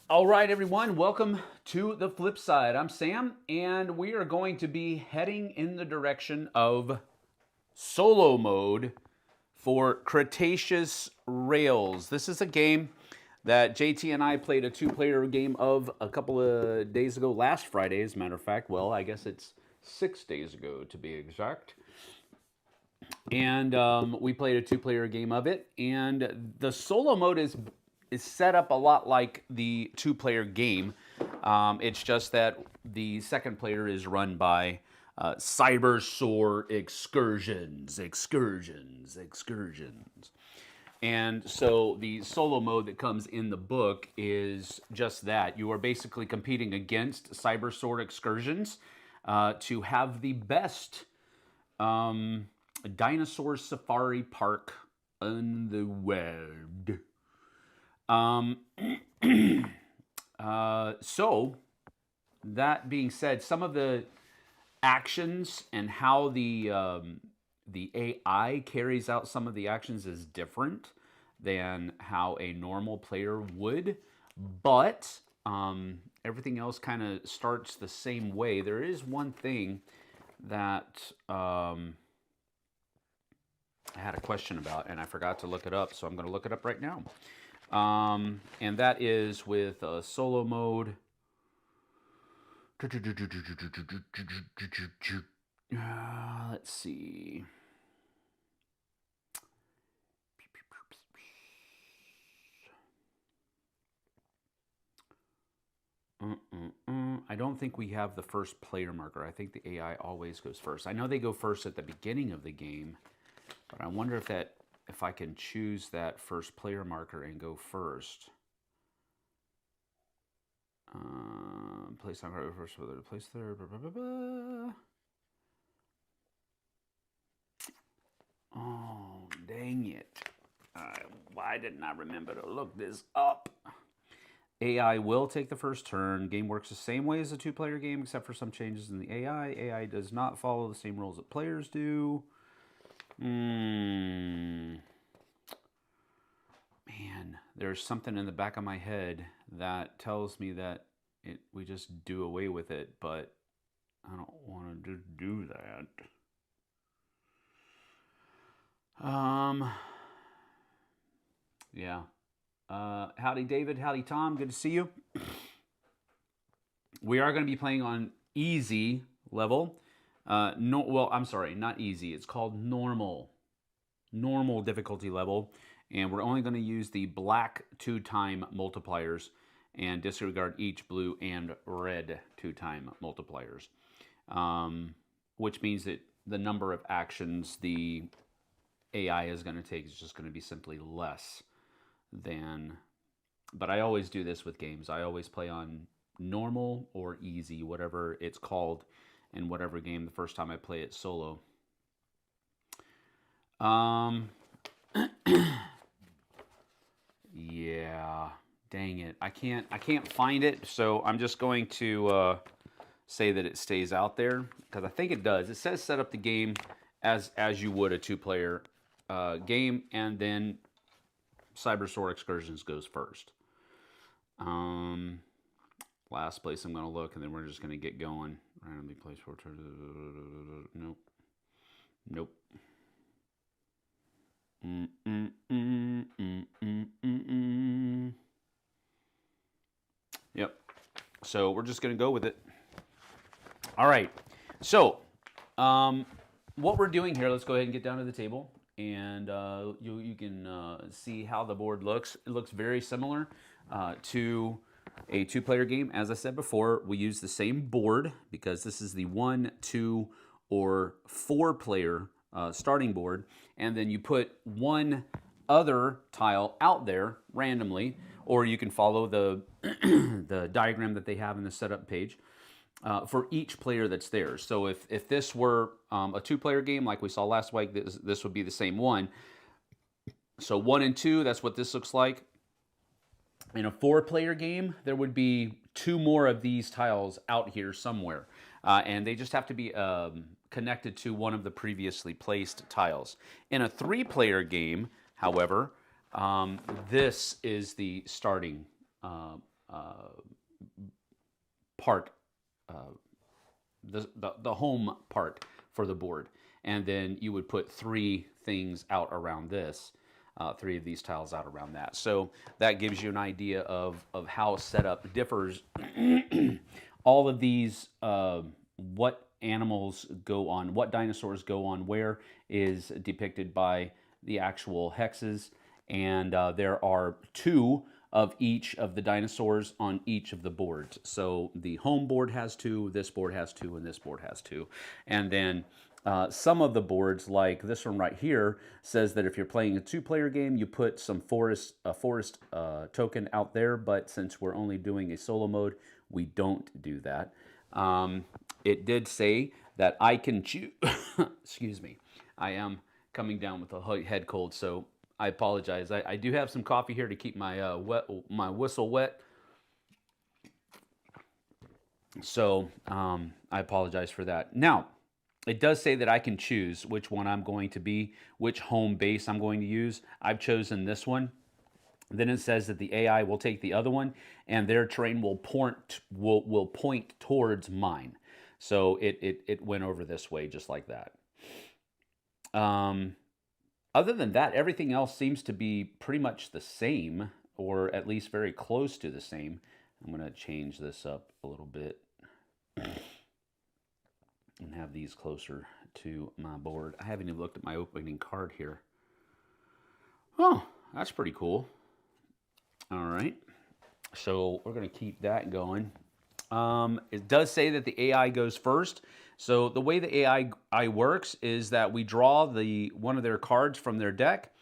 All right, everyone, welcome to the Flipside. I'm Sam, and we are going to be heading in the direction of solo mode for Cretaceous Rails. This is a game that JT and I played a two-player game of a couple of days ago, last Friday, as a matter of fact. Well, I guess it's 6 days ago to be exact. And we played a two-player game of it, and the solo mode is set up a lot like the two-player game. It's just that the second player is run by Cyber Excursions. And so the solo mode that comes in the book is just that. You are basically competing against Cyber Excursions to have the best dinosaur safari park in the world. So that being said, some of the actions and how the AI carries out some of the actions is different than how a normal player would, but everything else kind of starts the same way. There is one thing that I had a question about, and I forgot to look it up, so I'm going to look it up right now. And that is with solo mode. Let's see. I don't think we have the first player marker. I think the AI always goes first. I know they go first at the beginning of the game, but I wonder if I can choose that first player marker and go first. Place on first, whether to place there. Blah, blah, blah, blah. Oh, dang it. Why didn't I remember to look this up? AI will take the first turn. Game works the same way as a two-player game, except for some changes in the AI. AI does not follow the same rules that players do. Man, there's something in the back of my head that tells me that we just do away with it, but I don't want to do that. Yeah. Howdy, David. Howdy, Tom. Good to see you. We are going to be playing on easy level. Well, I'm sorry, not easy. It's called normal. Normal difficulty level. And we're only going to use the black 2-time multipliers and disregard each blue and red 2-time multipliers. Which means that the number of actions the AI is going to take is just going to be simply less than... But I always do this with games. I always play on normal or easy, whatever it's called in whatever game the first time I play it solo. Yeah, dang it. I can't find it, so I'm just going to say that it stays out there, because I think it does. It says set up the game as you would a two-player game, and then Cyber Excursions goes first. Last place I'm going to look, and then we're just going to get going. Randomly place for... Nope. Nope. Yep. So we're just going to go with it. All right. So what we're doing here, let's go ahead and get down to the table. And you can see how the board looks. It looks very similar to a two-player game. As I said before, we use the same board because this is the 1, 2, or 4-player starting board. And then you put one other tile out there randomly, or you can follow the, the diagram that they have in the setup page. For each player that's there. So if this were a two-player game like we saw last week, this would be the same one. So 1 and 2, that's what this looks like. In a 4-player game, there would be 2 more of these tiles out here somewhere. And they just have to be connected to one of the previously placed tiles. In a 3-player game, however, this is the starting part, the home part for the board. And then you would put 3 things out around this, 3 of these tiles out around that. So that gives you an idea of how setup differs. All of these, what animals go on, what dinosaurs go on where, is depicted by the actual hexes. And there are 2 of each of the dinosaurs on each of the boards. So the home board has 2, this board has 2, and this board has 2. And then some of the boards, like this one right here, says that if you're playing a 2-player game, you put some forest token out there. But since we're only doing a solo mode, we don't do that. It did say that I can choose. Excuse me. I am coming down with a head cold, so I apologize. I do have some coffee here to keep my my whistle wet. So I apologize for that. Now, it does say that I can choose which one I'm going to be, which home base I'm going to use. I've chosen this one. Then it says that the AI will take the other one, and their terrain will point towards mine. So it went over this way just like that. Other than that, everything else seems to be pretty much the same, or at least very close to the same. I'm going to change this up a little bit and have these closer to my board. I haven't even looked at my opening card here. Oh, that's pretty cool. All right, so we're going to keep that going. It does say that the AI goes first. So the way the AI works is that we draw one of their cards from their deck,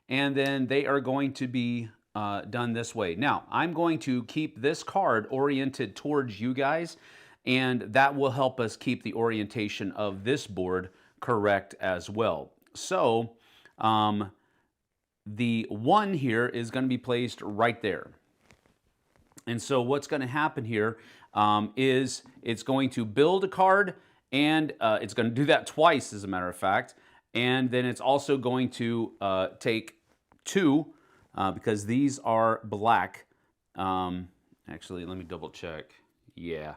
and then they are going to be done this way. Now, I'm going to keep this card oriented towards you guys, and that will help us keep the orientation of this board correct as well. So the 1 here is going to be placed right there. And so what's going to happen here is it's going to build a card, and it's going to do that twice, as a matter of fact. And then it's also going to take 2, because these are black. Actually, let me double check. Yeah,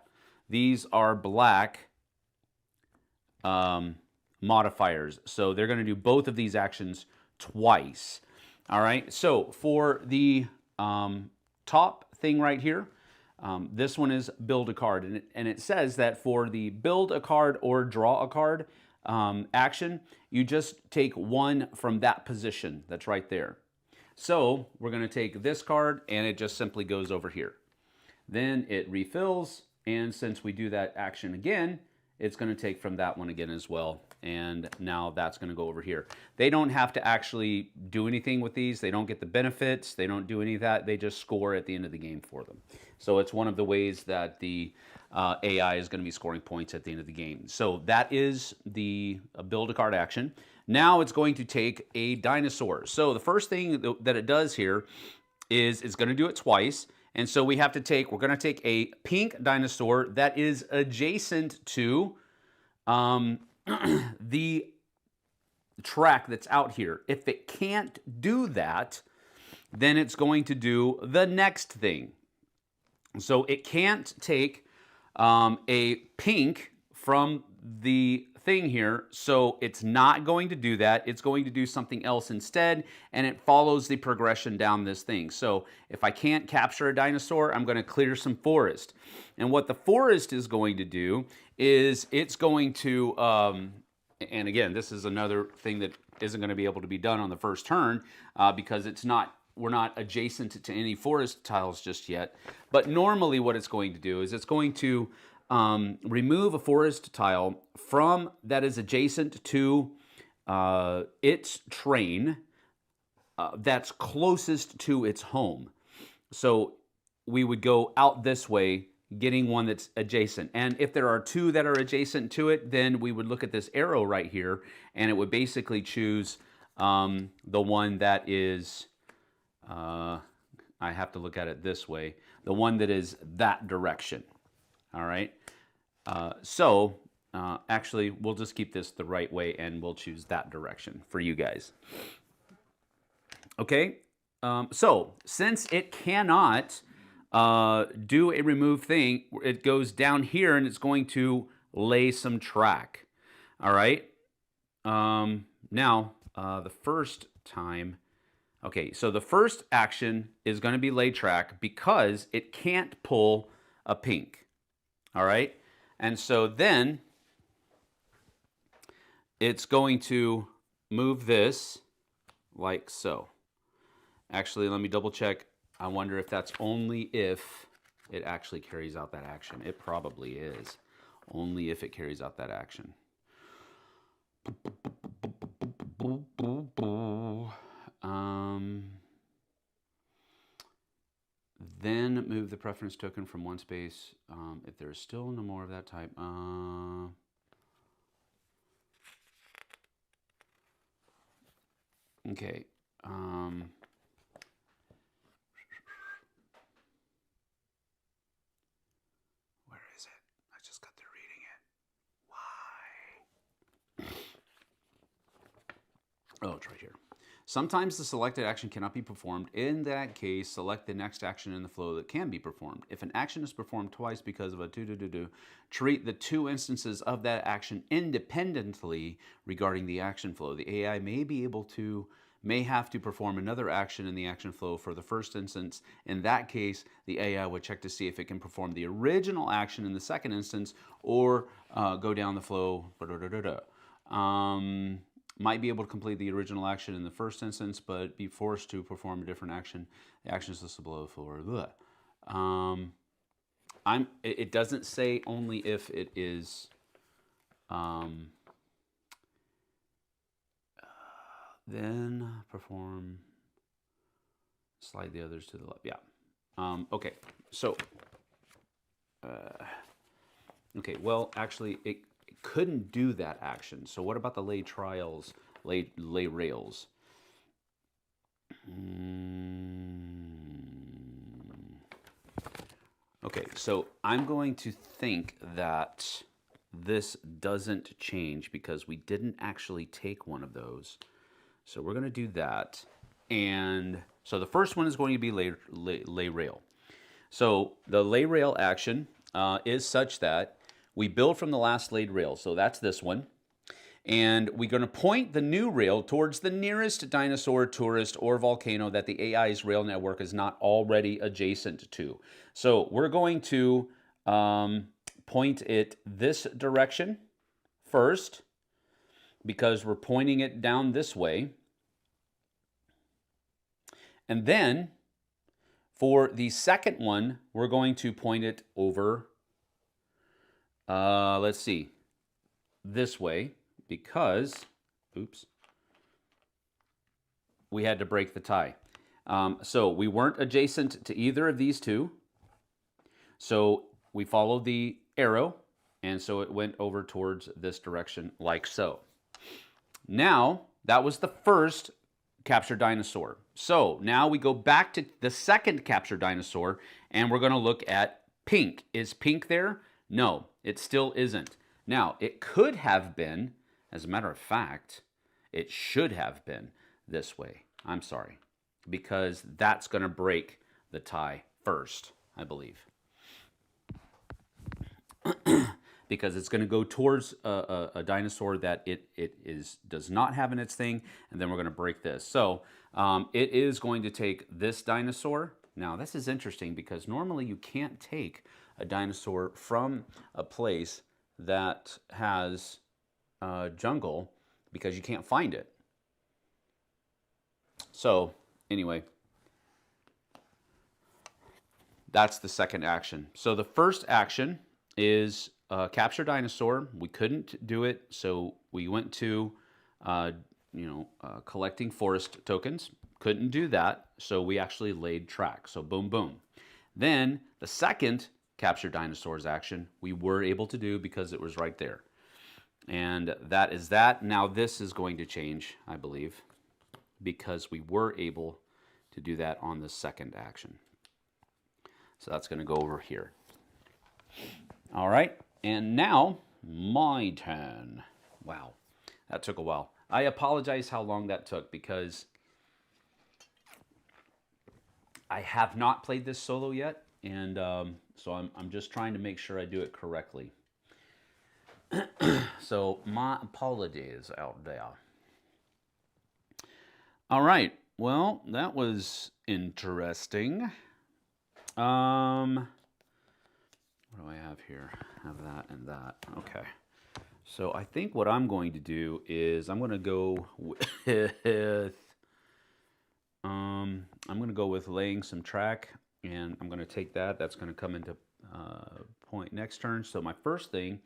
these are black modifiers. So they're going to do both of these actions twice. All right, so for the top thing right here, this one is build a card, and it says that for the build a card or draw a card action, you just take 1 from that position that's right there. So we're going to take this card, and it just simply goes over here. Then it refills, and since we do that action again, it's going to take from that one again as well. And now that's going to go over here. They don't have to actually do anything with these. They don't get the benefits. They don't do any of that. They just score at the end of the game for them. So it's one of the ways that the AI is going to be scoring points at the end of the game. So that is the build a card action. Now it's going to take a dinosaur. So the first thing that it does here is it's going to do it twice. And so we're going to take a pink dinosaur that is adjacent to the track that's out here. If it can't do that, then it's going to do the next thing. So it can't take a pink from the thing here, so it's not going to do that. It's going to do something else instead, and it follows the progression down this thing. So if I can't capture a dinosaur, I'm going to clear some forest. And what the forest is going to do is it's going to, and again, this is another thing that isn't going to be able to be done on the first turn because we're not adjacent to any forest tiles just yet. But normally what it's going to do is it's going to remove a forest tile from that is adjacent to its terrain that's closest to its home. So we would go out this way, getting one that's adjacent. And if there are 2 that are adjacent to it, then we would look at this arrow right here, and it would basically choose the one that is, I have to look at it this way, the one that is that direction. All right. Actually, we'll just keep this the right way, and we'll choose that direction for you guys. Okay. So since it cannot do a remove thing. It goes down here and it's going to lay some track. All right. Now, the first time, okay, so the first action is going to be lay track because it can't pull a pink. All right. And so then it's going to move this like so. Actually, let me double check. I wonder if that's only if it actually carries out that action. It probably is. Only if it carries out that action. Then move the preference token from one space. If there's still no more of that type. Okay. Where is it? I just got through reading it. Why? Oh, it's right here. Sometimes the selected action cannot be performed. In that case, select the next action in the flow that can be performed. If an action is performed twice because of a treat the two instances of that action independently regarding the action flow. The AI may have to perform another action in the action flow for the first instance. In that case, the AI would check to see if it can perform the original action in the second instance or go down the flow. Might be able to complete the original action in the first instance, but be forced to perform a different action. The action is listed below for it doesn't say only if it is then perform, slide the others to the left. Yeah. Okay. So okay, well, actually it couldn't do that action. So what about the lay trials, lay rails? Okay, so I'm going to think that this doesn't change because we didn't actually take one of those. So we're going to do that. And so the first one is going to be lay rail. So the lay rail action is such that we build from the last laid rail, so that's this one. And we're going to point the new rail towards the nearest dinosaur, tourist, or volcano that the AI's rail network is not already adjacent to. So we're going to point it this direction first because we're pointing it down this way. And then for the second one, we're going to point it over let's see, this way, because, oops, we had to break the tie. So we weren't adjacent to either of these two. So we followed the arrow, and so it went over towards this direction like so. Now, that was the first captured dinosaur. So now we go back to the second captured dinosaur, and we're going to look at pink. Is pink there? No, it still isn't. Now, it could have been, as a matter of fact, it should have been this way. I'm sorry, because that's going to break the tie first, I believe. Because it's going to go towards a dinosaur that it does not have in its thing, and then we're going to break this. So it is going to take this dinosaur. Now, this is interesting because normally you can't take a dinosaur from a place that has jungle because you can't find it. So anyway, that's the second action. So the first action is capture dinosaur. We couldn't do it, so we went to collecting forest tokens. Couldn't do that, so we actually laid track. So boom, boom. Then the second capture dinosaurs action we were able to do because it was right there. And that is that. Now this is going to change, I believe, because we were able to do that on the second action. So that's going to go over here. All right, and now my turn. Wow, that took a while. I apologize how long that took because I have not played this solo yet, and so I'm just trying to make sure I do it correctly. So my apologies out there. All right. Well, that was interesting. What do I have here? I have that and that. Okay. So I think what I'm going to do is I'm going to go with I'm going to go with laying some track, and I'm going to take that. That's going to come into point next turn. So my first thing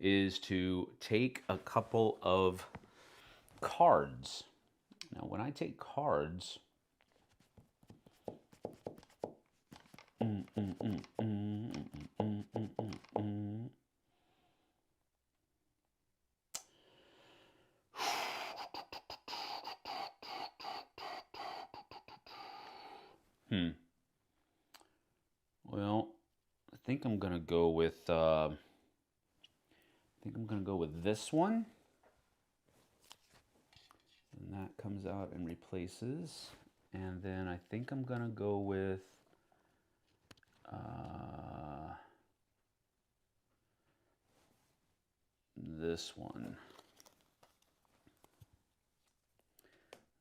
is to take a couple of cards. Now, when I take cards, well, I think I'm gonna go with this one, and that comes out and replaces. And then I think I'm gonna go with this one.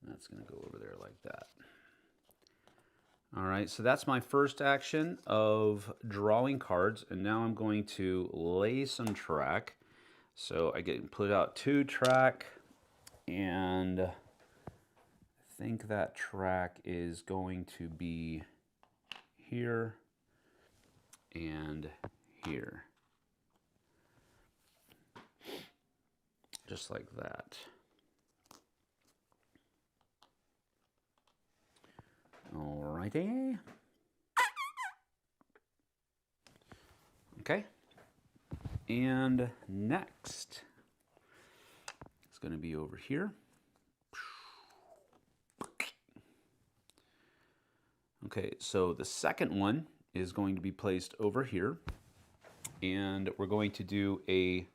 That's gonna go over there like that. All right, so that's my first action of drawing cards, and now I'm going to lay some track. So I get put out 2 track, and I think that track is going to be here and here. Just like that. Alrighty. Okay. And next, it's going to be over here. Okay, so the second one is going to be placed over here, and we're going to do a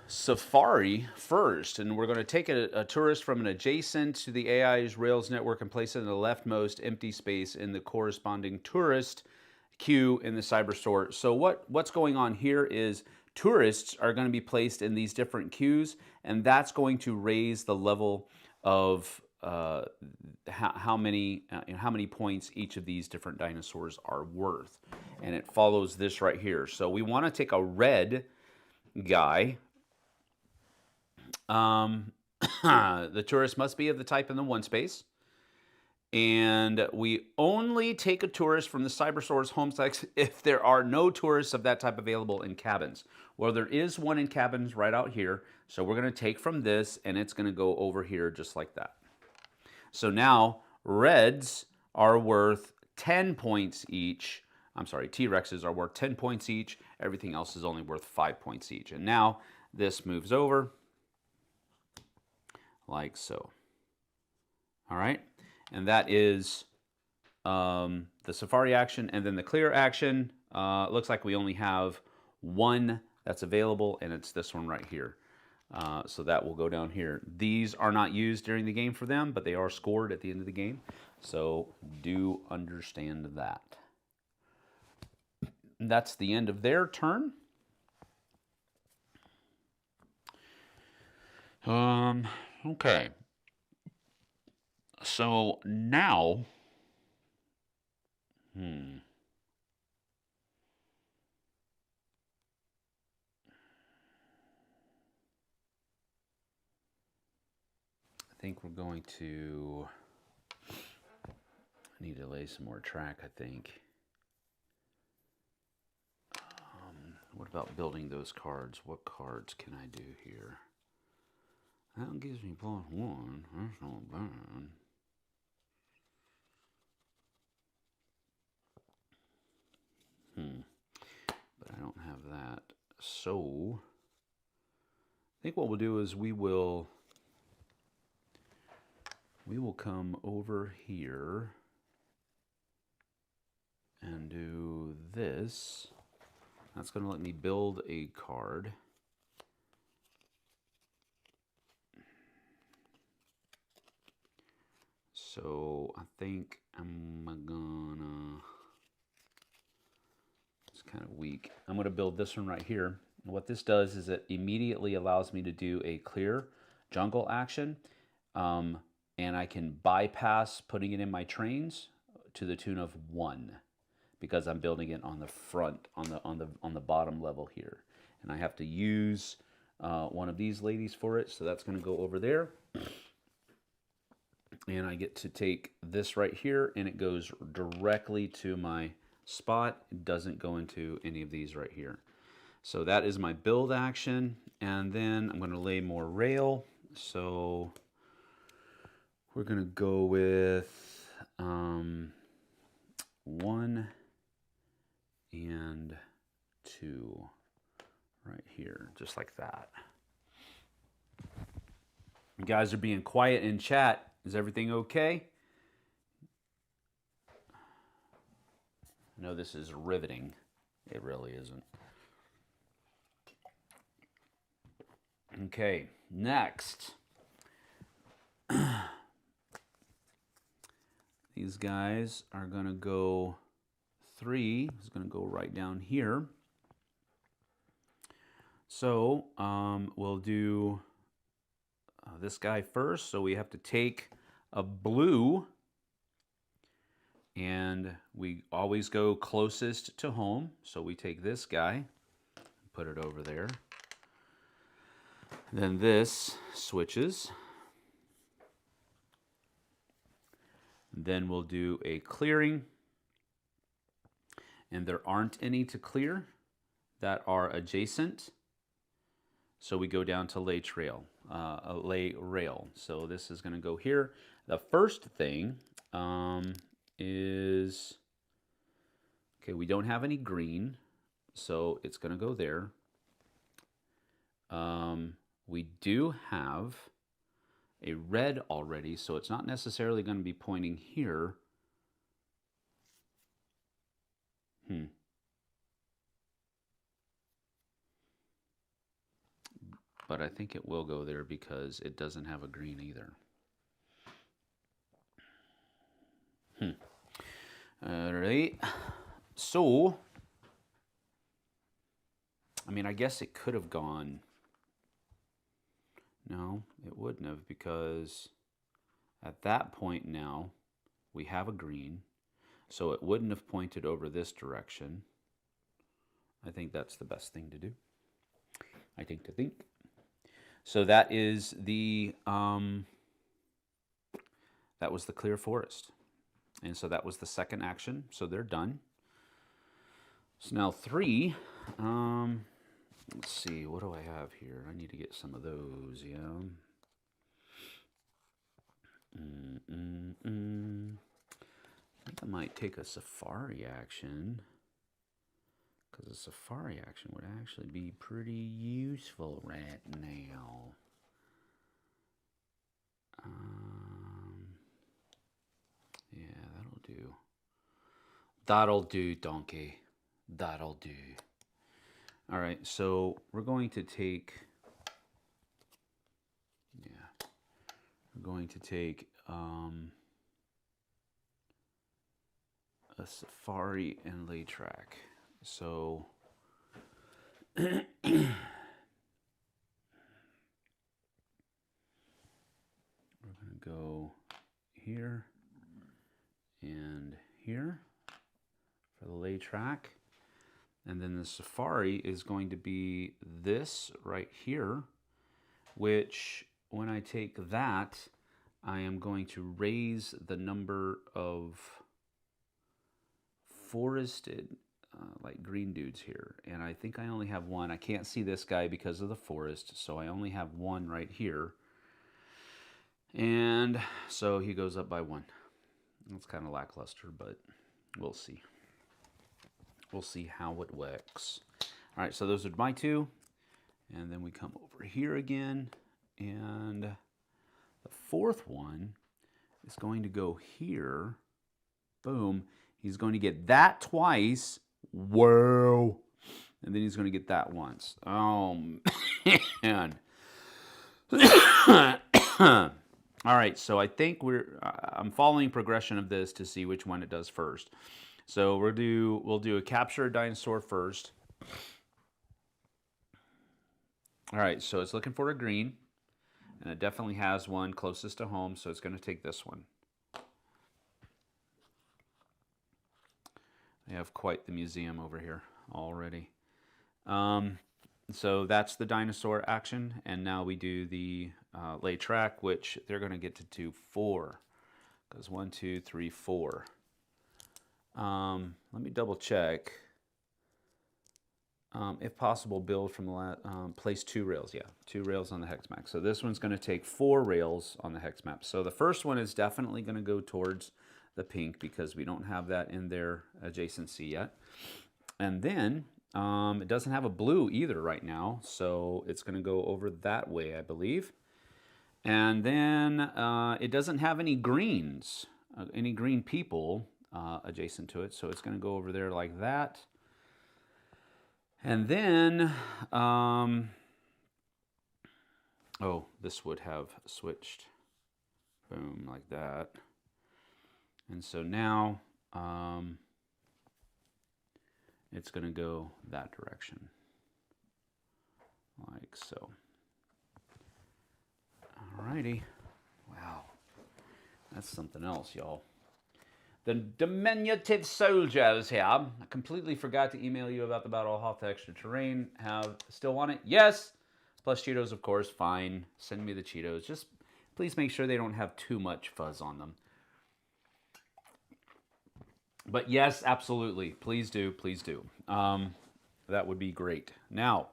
safari first, and we're going to take a tourist from an adjacent to the AI's Rails network and place it in the leftmost empty space in the corresponding tourist queue in the cybersort. So what's going on here is tourists are going to be placed in these different queues, and that's going to raise the level of how many points each of these different dinosaurs are worth. And it follows this right here. So we want to take a red guy. The tourist must be of the type in the 1 space. And we only take a tourist from the cybersource home sites if there are no tourists of that type available in cabins. Well, there is one in cabins right out here. So we're going to take from this, and it's going to go over here just like that. So now reds are worth 10 points each. I'm sorry, T-Rexes are worth 10 points each. Everything else is only worth 5 points each. And now this moves over like so. All right. And that is the safari action. And then the clear action, looks like we only have one that's available, and it's this one right here. So that will go down here. These are not used during the game for them, but they are scored at the end of the game. So do understand that. That's the end of their turn. Okay. So now, I think we're going to need to lay some more track, I think. What about building those cards? What cards can I do here? That gives me +1. That's not bad. But I don't have that. So I think what we'll do is we will come over here and do this. That's going to let me build a card. So I think I'm gonna kind of weak. I'm going to build this one right here. And what this does is it immediately allows me to do a clear jungle action, and I can bypass putting it in my trains to the tune of 1, because I'm building it on the front, on the bottom level here, and I have to use one of these ladies for it. So that's going to go over there, and I get to take this right here, and it goes directly to my spot. It doesn't go into any of these right here. So that is my build action, and then I'm going to lay more rail. So we're going to go with 1 and 2 right here, just like that. You guys are being quiet in chat. Is everything okay? I know this is riveting. It really isn't. Okay, next. These guys are going to go 3. Is going to go right down here. So we'll do this guy first. So we have to take a blue, and we always go closest to home. So we take this guy, put it over there. Then this switches. Then we'll do a clearing, and there aren't any to clear that are adjacent. So we go down to lay rail. So this is going to go here. The first thing is, okay, we don't have any green, so it's going to go there. We do have a red already, so it's not necessarily going to be pointing here. But I think it will go there because it doesn't have a green either. All right. So, I mean, I guess it could have gone. No, it wouldn't have, because at that point now we have a green, so it wouldn't have pointed over this direction. I think that's the best thing to do. I think. So that is the that was the clear forest, and so that was the second action. So they're done. So now 3. Let's see, what do I have here? I need to get some of those, yeah. I think I might take a safari action, because a safari action would actually be pretty useful right now. Yeah, that'll do. That'll do, donkey. That'll do. All right, so we're going to take, a safari and lay track. So we're going to go here and here for the lay track. And then the safari is going to be this right here, which when I take that, I am going to raise the number of forested like green dudes here. And I think I only have 1. I can't see this guy because of the forest, so I only have 1 right here. And so he goes up by 1. It's kind of lackluster, but we'll see. We'll see how it works. All right, so those are my 2. And then we come over here again. And the 4th one is going to go here. Boom. He's going to get that twice. Whoa. And then he's going to get that once. Oh, man. All right, so I think I'm following progression of this to see which one it does first. So we'll do a capture a dinosaur first. All right, so it's looking for a green, and it definitely has one closest to home, so it's going to take this one. They have quite the museum over here already. So that's the dinosaur action, and now we do the lay track, which they're going to get to do 4. Because 1, 2, 3, 4. Let me double check. If possible, build from the place 2 rails. Yeah, 2 rails on the hex map. So this one's going to take 4 rails on the hex map. So the first one is definitely going to go towards the pink because we don't have that in their adjacency yet. And then it doesn't have a blue either right now, so it's going to go over that way, I believe. And then it doesn't have any greens, any green people adjacent to it, so it's going to go over there like that. And then, oh, this would have switched, boom, like that. And so now it's going to go that direction, like so. Alrighty, wow, that's something else, y'all. The diminutive soldiers here. I completely forgot to email you about the Battle of Hoth extra terrain. Still want it? Yes. Plus Cheetos, of course. Fine. Send me the Cheetos. Just please make sure they don't have too much fuzz on them. But yes, absolutely. Please do. Please do. That would be great. Now,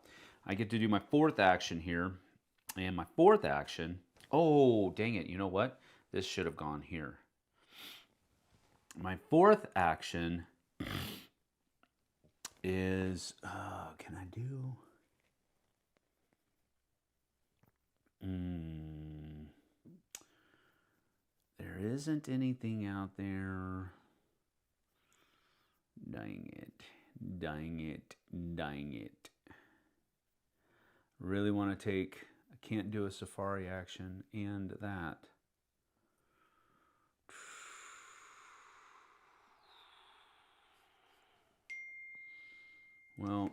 I get to do my 4th action here. And my 4th action... Oh, dang it. You know what? This should have gone here. My 4th action is, can I do? There isn't anything out there. Dang it, dang it, dang it. Really want to take, I can't do a safari action and that. Well,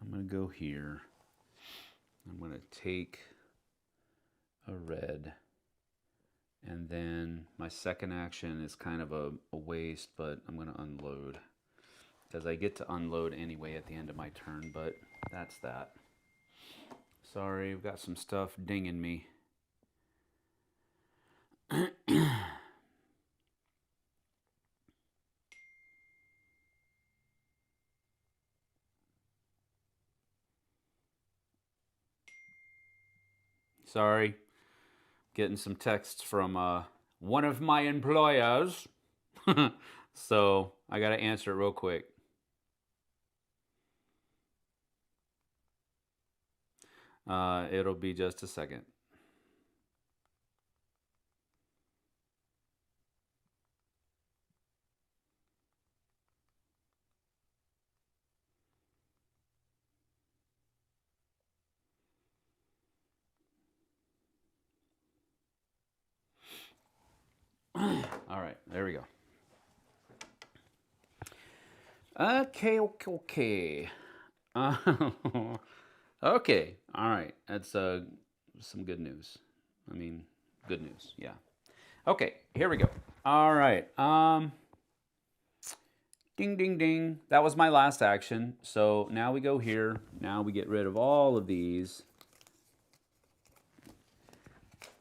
I'm going to go here. I'm going to take a red. And then my second action is kind of a waste, but I'm going to unload. Because I get to unload anyway at the end of my turn, but that's that. Sorry, I've got some stuff dinging me. Sorry, getting some texts from one of my employers. So I got to answer it real quick. It'll be just a second. All right, there we go. Okay. Okay, all right. That's some good news. I mean, good news, yeah. Okay, here we go. All right. Ding, ding, ding. That was my last action. So now we go here. Now we get rid of all of these.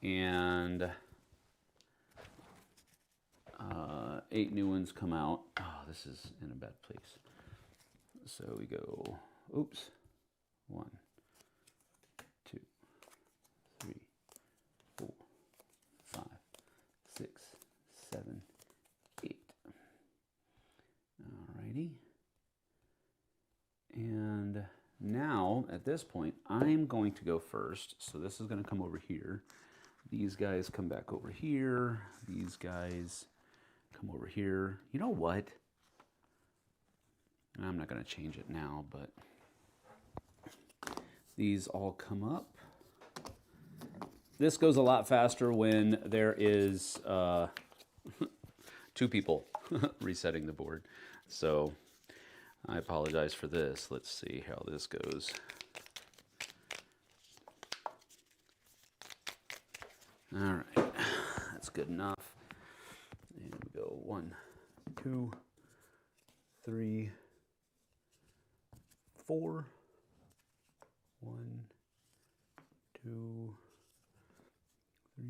And 8 new ones come out. Oh, this is in a bad place. So we go, oops, 1, 2, 3, 4, 5, 6, 7, 8. Alrighty. And now, at this point, I'm going to go first. So this is going to come over here. These guys come back over here. These guys come over here. You know what? I'm not going to change it now, but these all come up. This goes a lot faster when there is 2 people resetting the board. So I apologize for this. Let's see how this goes. All right, that's good enough. And we go 1, 2, 3, 4. 1, 2, 3.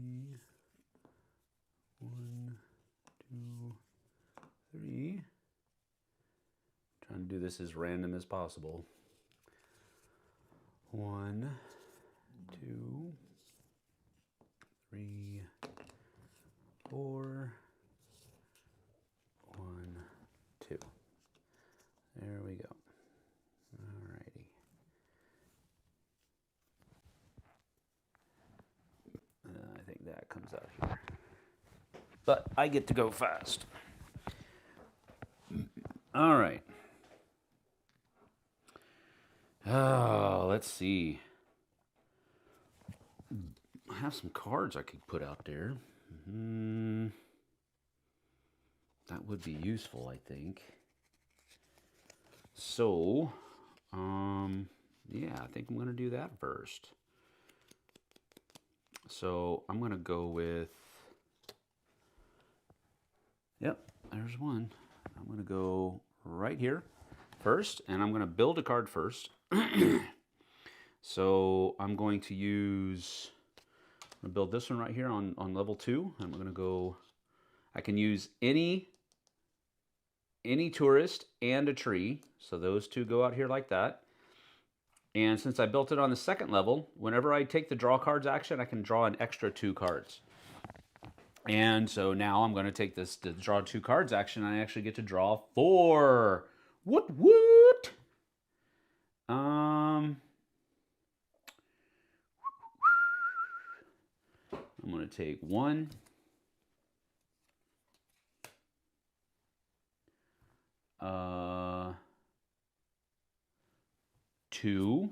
1, 2, 3. Trying to do this as random as possible. 1, 2, 3, 4. 1, 2. There we go. Alrighty. I think that comes out here. But I get to go fast. All right. Oh, let's see. I have some cards I could put out there. That would be useful, I think. So, yeah, I think I'm going to do that first. So I'm going to go with, yep, there's one. I'm going to go right here first, and I'm going to build a card first. So I'm going to use, I'm going to build this one right here on level 2. I'm going to go, I can use any tourist and a tree. So those 2 go out here like that. And since I built it on the 2nd level, whenever I take the draw cards action, I can draw an extra 2 cards. And so now I'm going to take this to draw 2 cards action. I actually get to draw 4. What? I'm going to take 1. 2.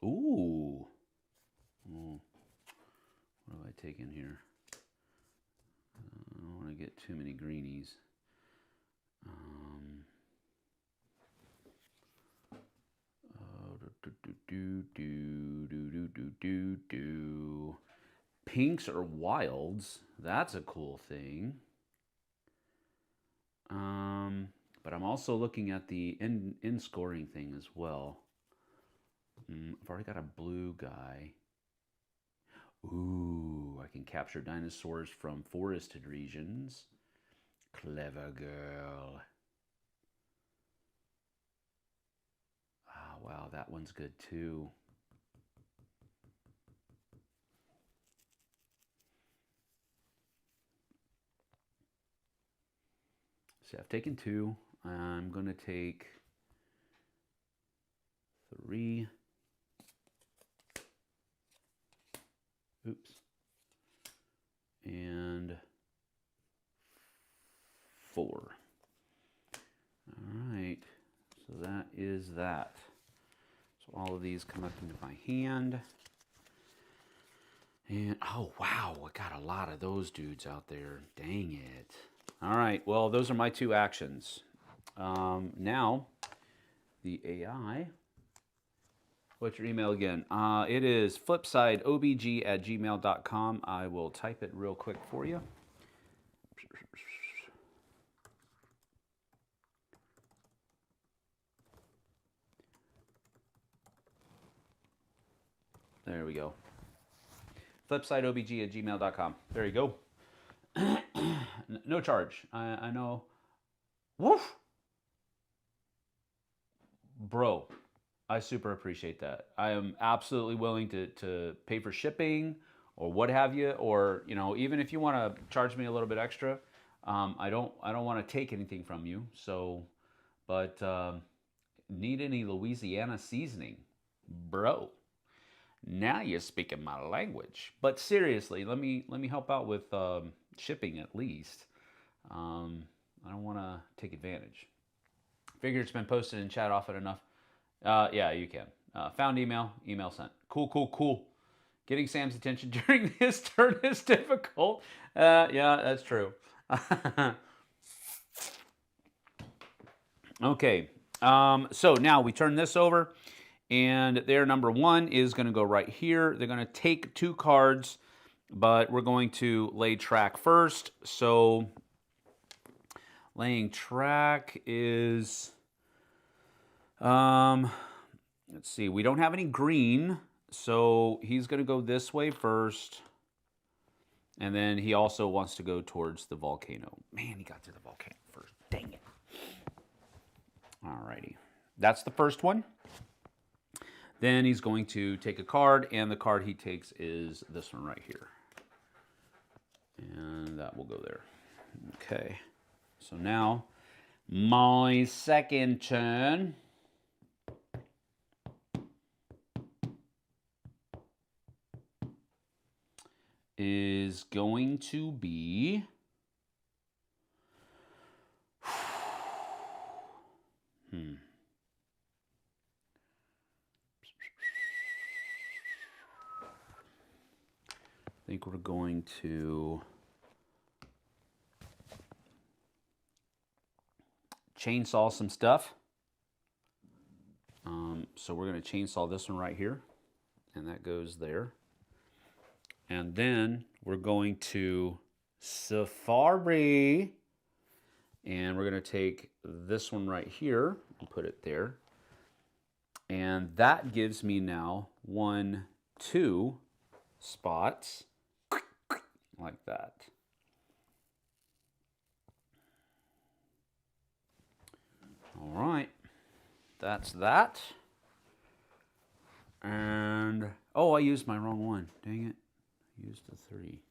Ooh. What do I take in here? I don't want to get too many greenies. Pinks or wilds. That's a cool thing. But I'm also looking at the in scoring thing as well. I've already got a blue guy. Ooh, I can capture dinosaurs from forested regions. Clever girl. Oh, wow, that one's good too. So I've taken 2. I'm going to take 3. Oops. And 4. All right. So that is that. So all of these come up into my hand. And, oh, wow, I got a lot of those dudes out there. Dang it. All right, well, those are my 2 actions. Now, the AI. What's your email again? It is flipsideobg@gmail.com. I will type it real quick for you. There we go. Flipsideobg@gmail.com. There you go. No charge. I know. Woof. Bro, I super appreciate that. I am absolutely willing to pay for shipping or what have you, or even if you want to charge me a little bit extra, I don't want to take anything from you. So, but need any Louisiana seasoning, bro? Now you're speaking my language. But seriously, let me help out with shipping at least. I don't want to take advantage. Figure it's been posted in chat often enough. Yeah, you can. Found email, email sent. Cool, cool, cool. Getting Sam's attention during his turn is difficult. Yeah, that's true. Okay, so now we turn this over, and their number 1 is going to go right here. They're going to take 2 cards, but we're going to lay track first. So laying track is, let's see, we don't have any green, so he's going to go this way first. And then he also wants to go towards the volcano. Man, he got to the volcano first. Dang it. Alrighty. That's the first one. Then he's going to take a card, and the card he takes is this one right here. And that will go there. Okay. So now, my second turn is going to be I think we're going to chainsaw some stuff. So we're going to chainsaw this one right here, and that goes there. And then we're going to Safari, and we're going to take this one right here and put it there. And that gives me now 1, 2 spots like that. All right, that's that. And, oh, I used my wrong one. Dang it. I used the 3.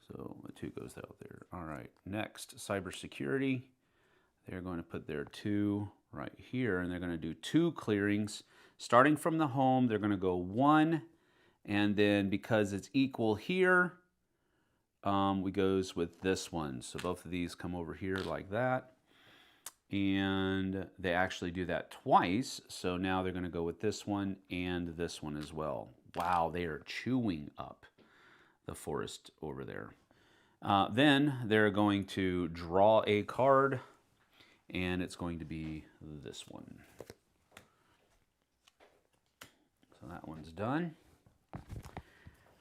So the 2 goes out there. All right, next, cybersecurity. They're going to put their 2 right here, and they're going to do 2 clearings. Starting from the home, they're going to go 1, and then because it's equal here, we goes with this one. So both of these come over here like that. And they actually do that twice. So now they're going to go with this one and this one as well. Wow, they are chewing up the forest over there. Then they're going to draw a card, and it's going to be this one. So that one's done.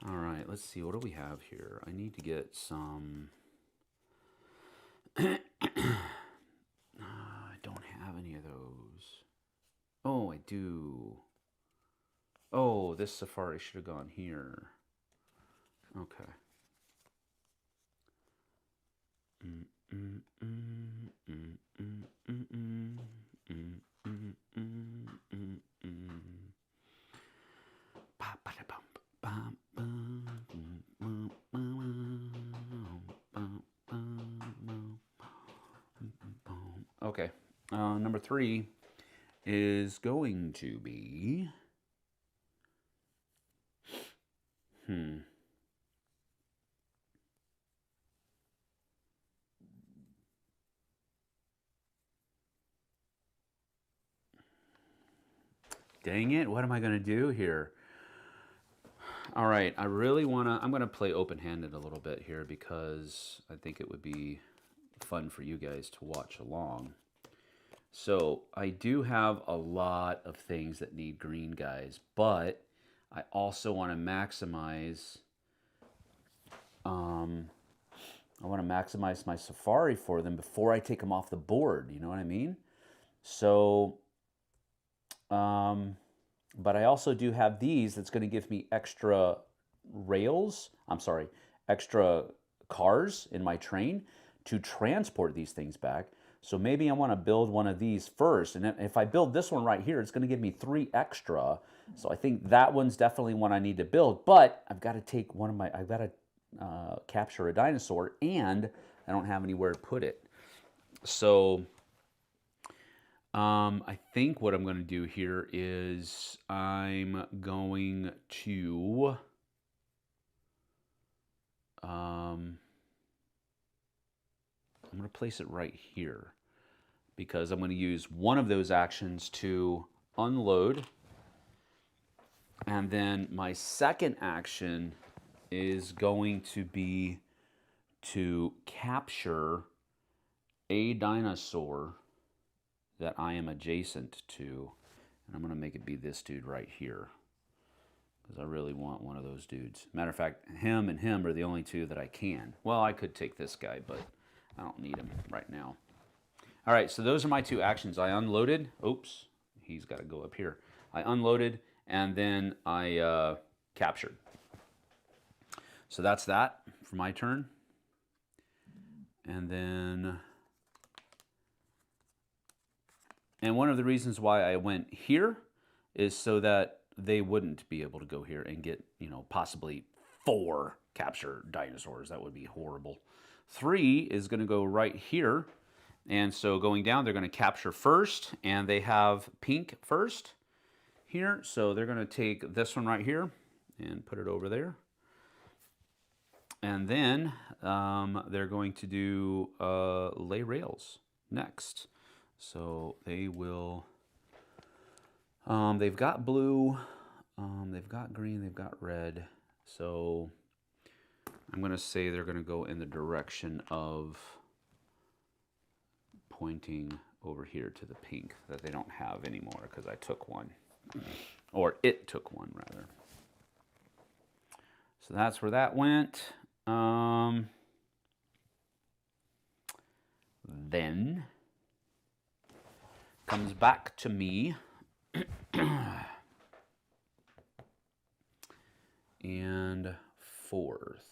All right, let's see. What do we have here? I need to get some... I don't have any of those. Oh, I do. Oh, this safari should have gone here. Okay. Okay. Number 3 is going to be... Dang it, what am I going to do here? All right, I really want to... I'm going to play open-handed a little bit here because I think it would be fun for you guys to watch along. So I do have a lot of things that need green, guys, but I also want to maximize... I want to maximize my safari for them before I take them off the board, you know what I mean? So... but I also do have these that's going to give me extra extra cars in my train to transport these things back. So maybe I want to build one of these first. And if I build this one right here, it's going to give me 3 extra. So I think that one's definitely one I need to build. But I've got to take I've got to capture a dinosaur, and I don't have anywhere to put it. So... I think what I'm going to do here is I'm going to place it right here because I'm going to use one of those actions to unload And then my second action is going to be to capture a dinosaur that I am adjacent to. And I'm going to make it be this dude right here, because I really want one of those dudes. Matter of fact, him and him are the only two that I can. Well, I could take this guy, but I don't need him right now. All right, so those are my two actions. I unloaded. Oops, he's got to go up here. I unloaded, and then I captured. So that's that for my turn. And then, and one of the reasons why I went here is so that they wouldn't be able to go here and get, you know, possibly 4 capture dinosaurs. That would be horrible. 3 is going to go right here. And so going down, they're going to capture first, and they have pink first here. So they're going to take this one right here and put it over there. And then they're going to do lay rails next. So they will, they've got blue, they've got green, they've got red. So I'm going to say they're going to go in the direction of pointing over here to the pink that they don't have anymore because I took one. Or it took one, rather. So that's where that went. Then comes back to me. And 4th.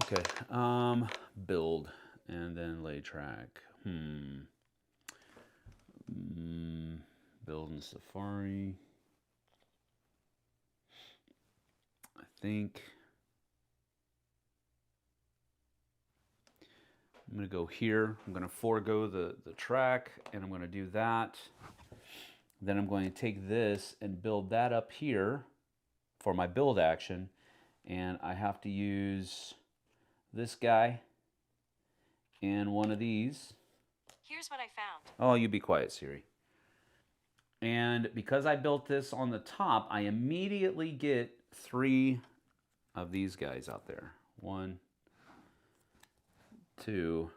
Okay, build and then lay track. Build in Safari. I think I'm going to go here. I'm going to forego the track, and I'm going to do that. Then I'm going to take this and build that up here for my build action. And I have to use this guy and one of these. Here's what I found. Oh, you be quiet, Siri. And because I built this on the top, I immediately get 3 of these guys out there. 1, 2,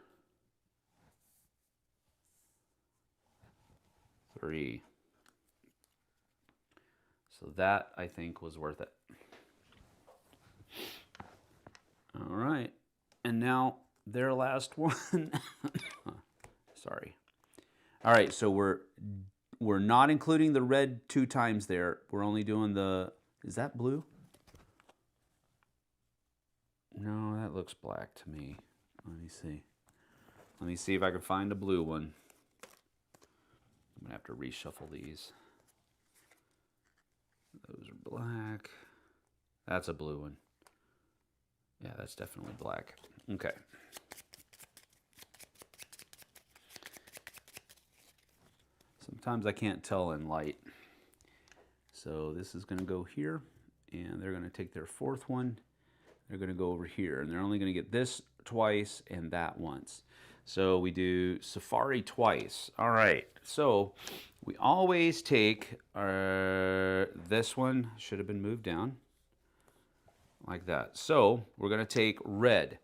3. So that, I think, was worth it. All right. And now their last one. Sorry. All right, so we're not including the red 2 times there. We're only doing the, is that blue? No, that looks black to me. Let me see. Let me see if I can find a blue one. I'm going to have to reshuffle these. Those are black. That's a blue one. Yeah, that's definitely black. Okay. Sometimes I can't tell in light. So this is going to go here, and they're going to take their 4th one. They're going to go over here, and they're only going to get this twice and that once. So we do Safari twice. All right. So we always take this one, should have been moved down like that. So we're going to take red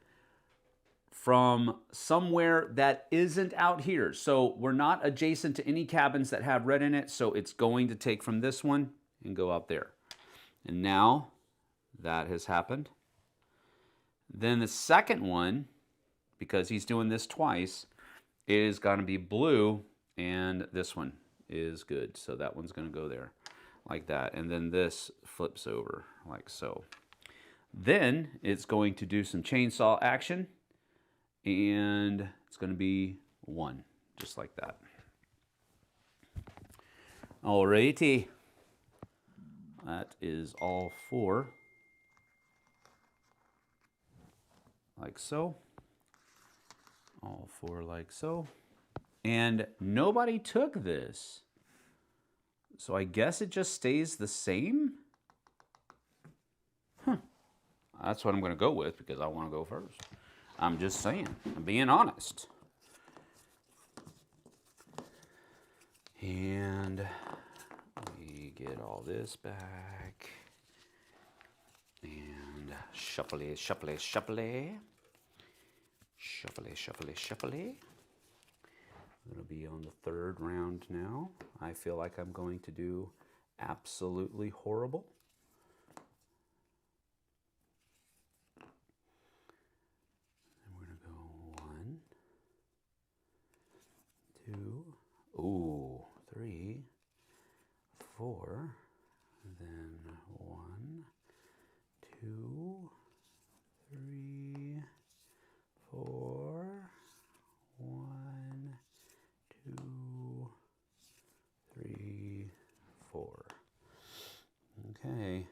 from somewhere that isn't out here. So we're not adjacent to any cabins that have red in it. So it's going to take from this one and go out there. And now that has happened. Then the second one, because he's doing this twice, is going to be blue, and this one is good. So that one's going to go there like that. And then this flips over like so. Then it's going to do some chainsaw action, and it's going to be 1, just like that. Alrighty. That is all 4. Like so. All 4 like so. And nobody took this. So I guess it just stays the same? That's what I'm going to go with because I want to go first. I'm just saying. I'm being honest. And we get all this back. And shuffly, shuffly, shuffly. Shuffly, shuffly, shuffly. It'll be on the third round now. I feel like I'm going to do absolutely horrible. And we're going to go 1, 2, ooh, 3, 4, and then 1, 2, 3, 4, 1, 2, 3, 4. Okay,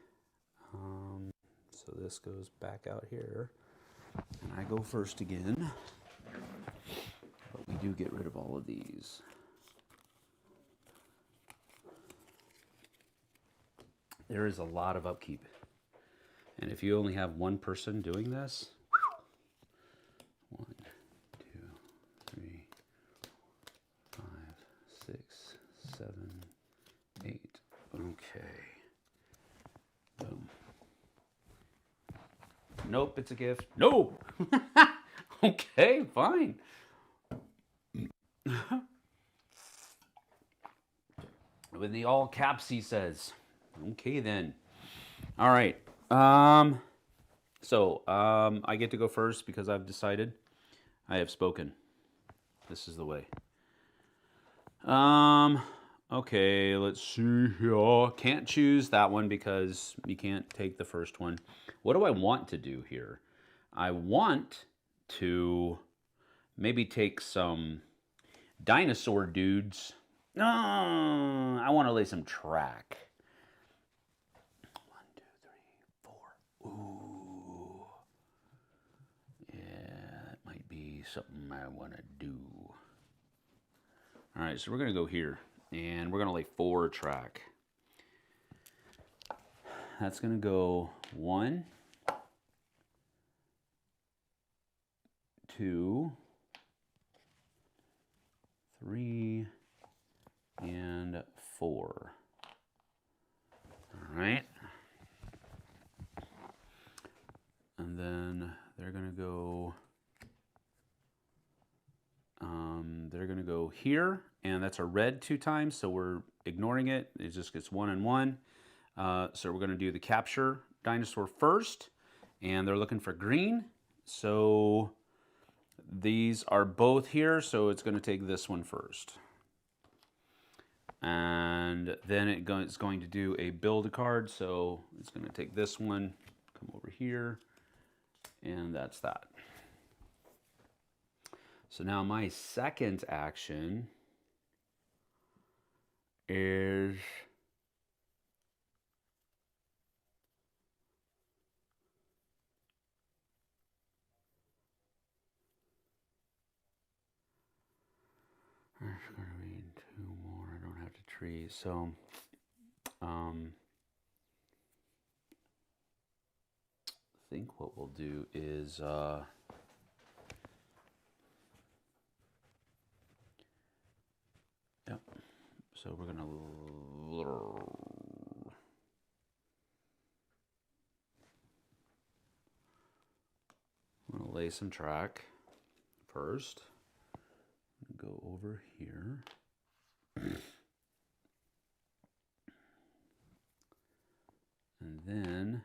so this goes back out here, and I go first again, but we do get rid of all of these. There is a lot of upkeep, and if you only have one person doing this, 1, 2, 3, 5, 6, 7, 8. Okay. Boom. Nope, it's a gift. No! Okay, fine. With the all caps, he says. Okay, then. All right. I get to go first because I've decided. I have spoken. This is the way. Okay, let's see here. Can't choose that one because you can't take the first one. What do I want to do here? I want to maybe take some dinosaur dudes. I want to lay some track. 1, 2, 3, 4. Ooh. Yeah, that might be something I want to do. All right, so we're going to go here, and we're going to lay 4 track. That's going to go 1, 2, 3, and 4. All right. And then they're going to go... they're going to go here, and that's a red 2 times, so we're ignoring it. It just gets 1 and 1. So we're going to do the capture dinosaur first, and they're looking for green. So these are both here, so it's going to take this one first. And then it's going to do a build a card, so it's going to take this one, come over here, and that's that. So now my second action is there's going to be 2 more. I don't have to tree. So I think what we'll do is yep. So we're gonna lay some track first. Go over here. And then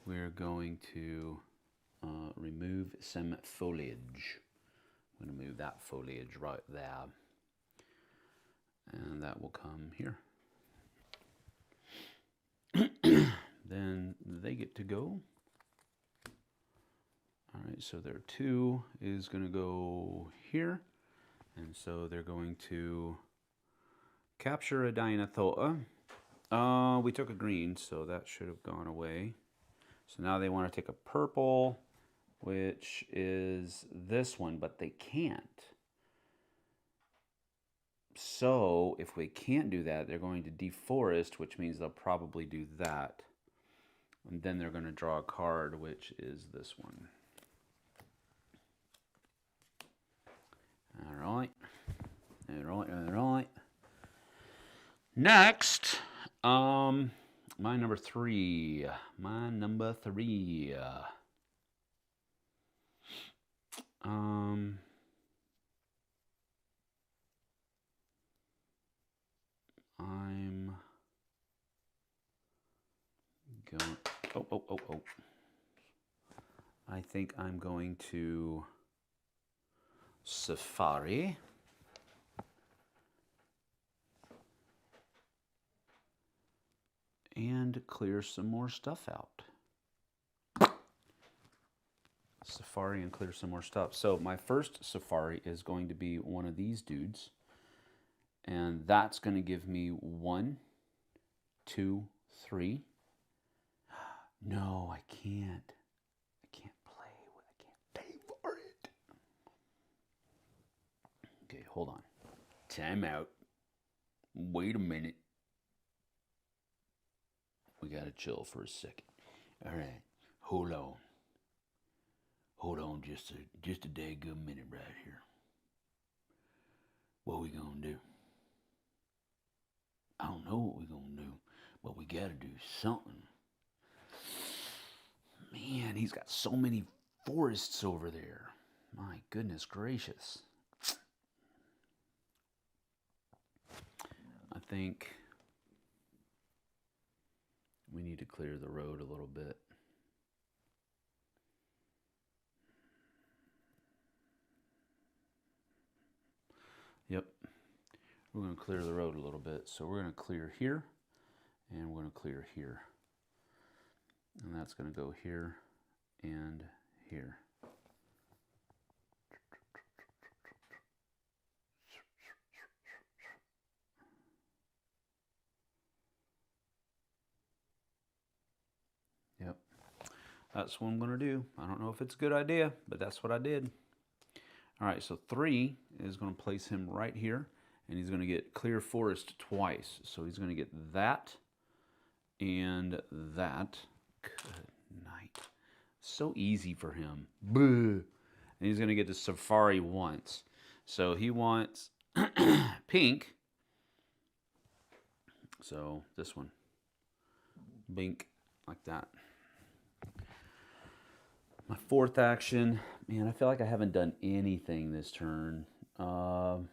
we're going to remove some foliage. I'm going to move that foliage right there. And that will come here. Then they get to go. All right, so their 2 is going to go here. And so they're going to capture a Dinothoa. We took a green, so that should have gone away. So now they want to take a purple, which is this one, but they can't. So if we can't do that, they're going to deforest, which means they'll probably do that. And then they're going to draw a card, which is this one. All right. All right. Next, my number three. I'm going. Oh. I think I'm going to Safari. And clear some more stuff out. Safari and clear some more stuff. So my first Safari is going to be one of these dudes. And that's going to give me 1, 2, 3. No, I can't. I can't pay for it. Okay, hold on. Time out. Wait a minute. We gotta chill for a second. All right, hold on. Hold on just a daggum minute right here. What we gonna do? I don't know what we gonna do, but we gotta do something. Man, he's got so many forests over there. My goodness gracious. I think we need to clear the road a little bit. Yep. We're going to clear the road a little bit. So we're going to clear here, and we're going to clear here. And that's going to go here and here. Yep. That's what I'm going to do. I don't know if it's a good idea, but that's what I did. All right, so 3 is going to place him right here, and he's going to get clear forest twice. So he's going to get that and that. Good night. So easy for him. Boo. And he's going to get to Safari once. So he wants pink. So this one. Bink, like that. My fourth action, man, I feel like I haven't done anything this turn. All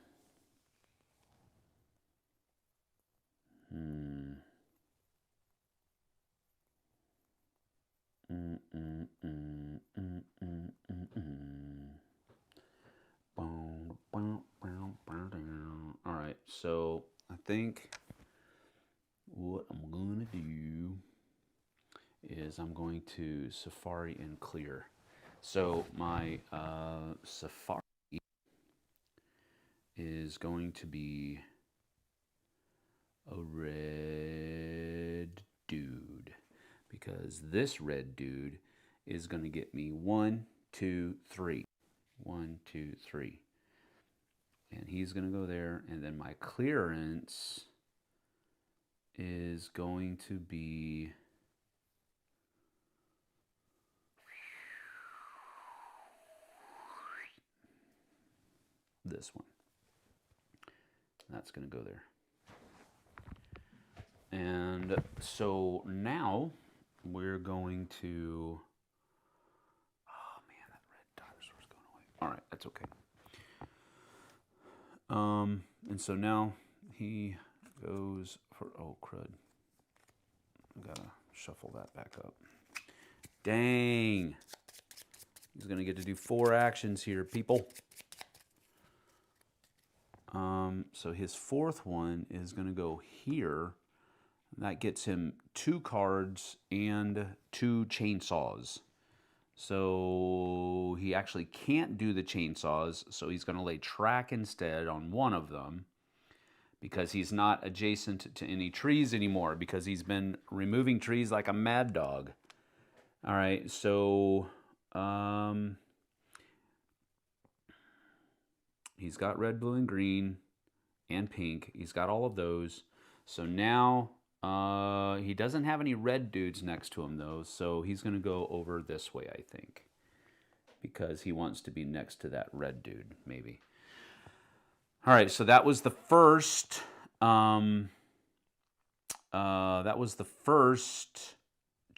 right, so I think what I'm going to do is I'm going to Safari and clear. So my Safari is going to be a red dude, because this red dude is going to get me 1, 2, 3. 1, 2, 3. And he's going to go there, and then my clearance is going to be this one. That's going to go there. And so now we're going to, oh man, that red dinosaur's going away. All right, that's okay. And so now he goes for, oh crud. I gotta shuffle that back up. Dang. He's gonna get to do 4 actions here, people. So his fourth one is gonna go here. That gets him 2 cards and 2 chainsaws. So he actually can't do the chainsaws, so he's going to lay track instead on one of them, because he's not adjacent to any trees anymore, because he's been removing trees like a mad dog. All right, so he's got red, blue, and green, and pink. He's got all of those. So now He doesn't have any red dudes next to him, though, so he's going to go over this way, I think. Because he wants to be next to that red dude, maybe. All right, so that was the first... that was the first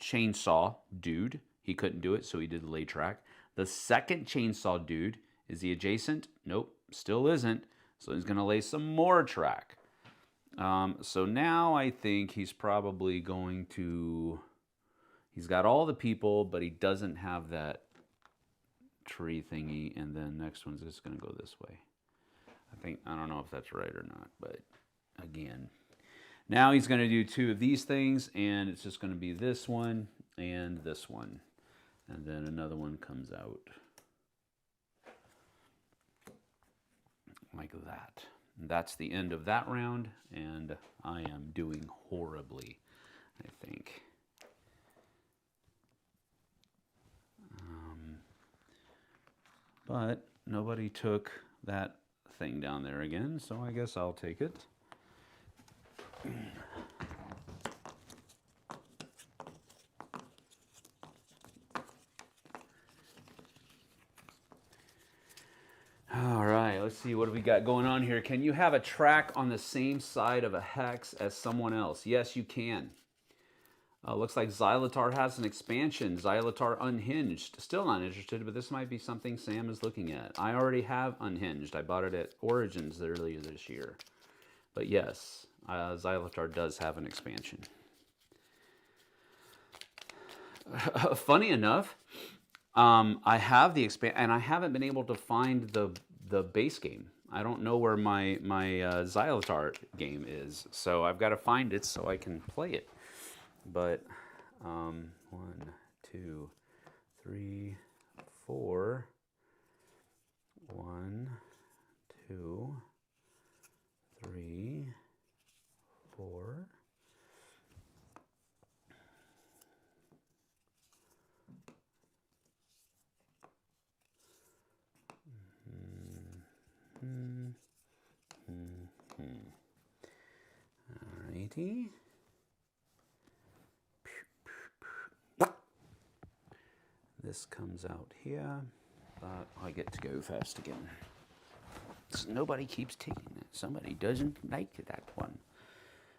chainsaw dude. He couldn't do it, so he did the lay track. The second chainsaw dude, is he adjacent? Nope, still isn't. So he's going to lay some more track. So now I think he's probably going to... He's got all the people, but he doesn't have that tree thingy. And then next one's just going to go this way. I don't know if that's right or not, but again... Now he's going to do 2 of these things, and it's just going to be this one and this one. And then another one comes out. Like that. And that's the end of that round, and I am doing horribly, I think. But nobody took that thing down there again, so I guess I'll take it. All right, let's see, what do we got going on here? Can you have a track on the same side of a hex as someone else? Yes, you can. Looks like Xylotar has an expansion, Xylotar Unhinged. Still not interested, but this might be something Sam is looking at. I already have Unhinged. I bought it at Origins earlier this year. But yes, Xylotar does have an expansion. Funny enough, I have the expansion, and I haven't been able to find the base game. I don't know where my Xylotar game is, so I've got to find it so I can play it. But 1, 2, 3, 4. 1, 2, 3, 4. Alrighty. This comes out here, but I get to go fast again. So nobody keeps taking it. Somebody doesn't like that one.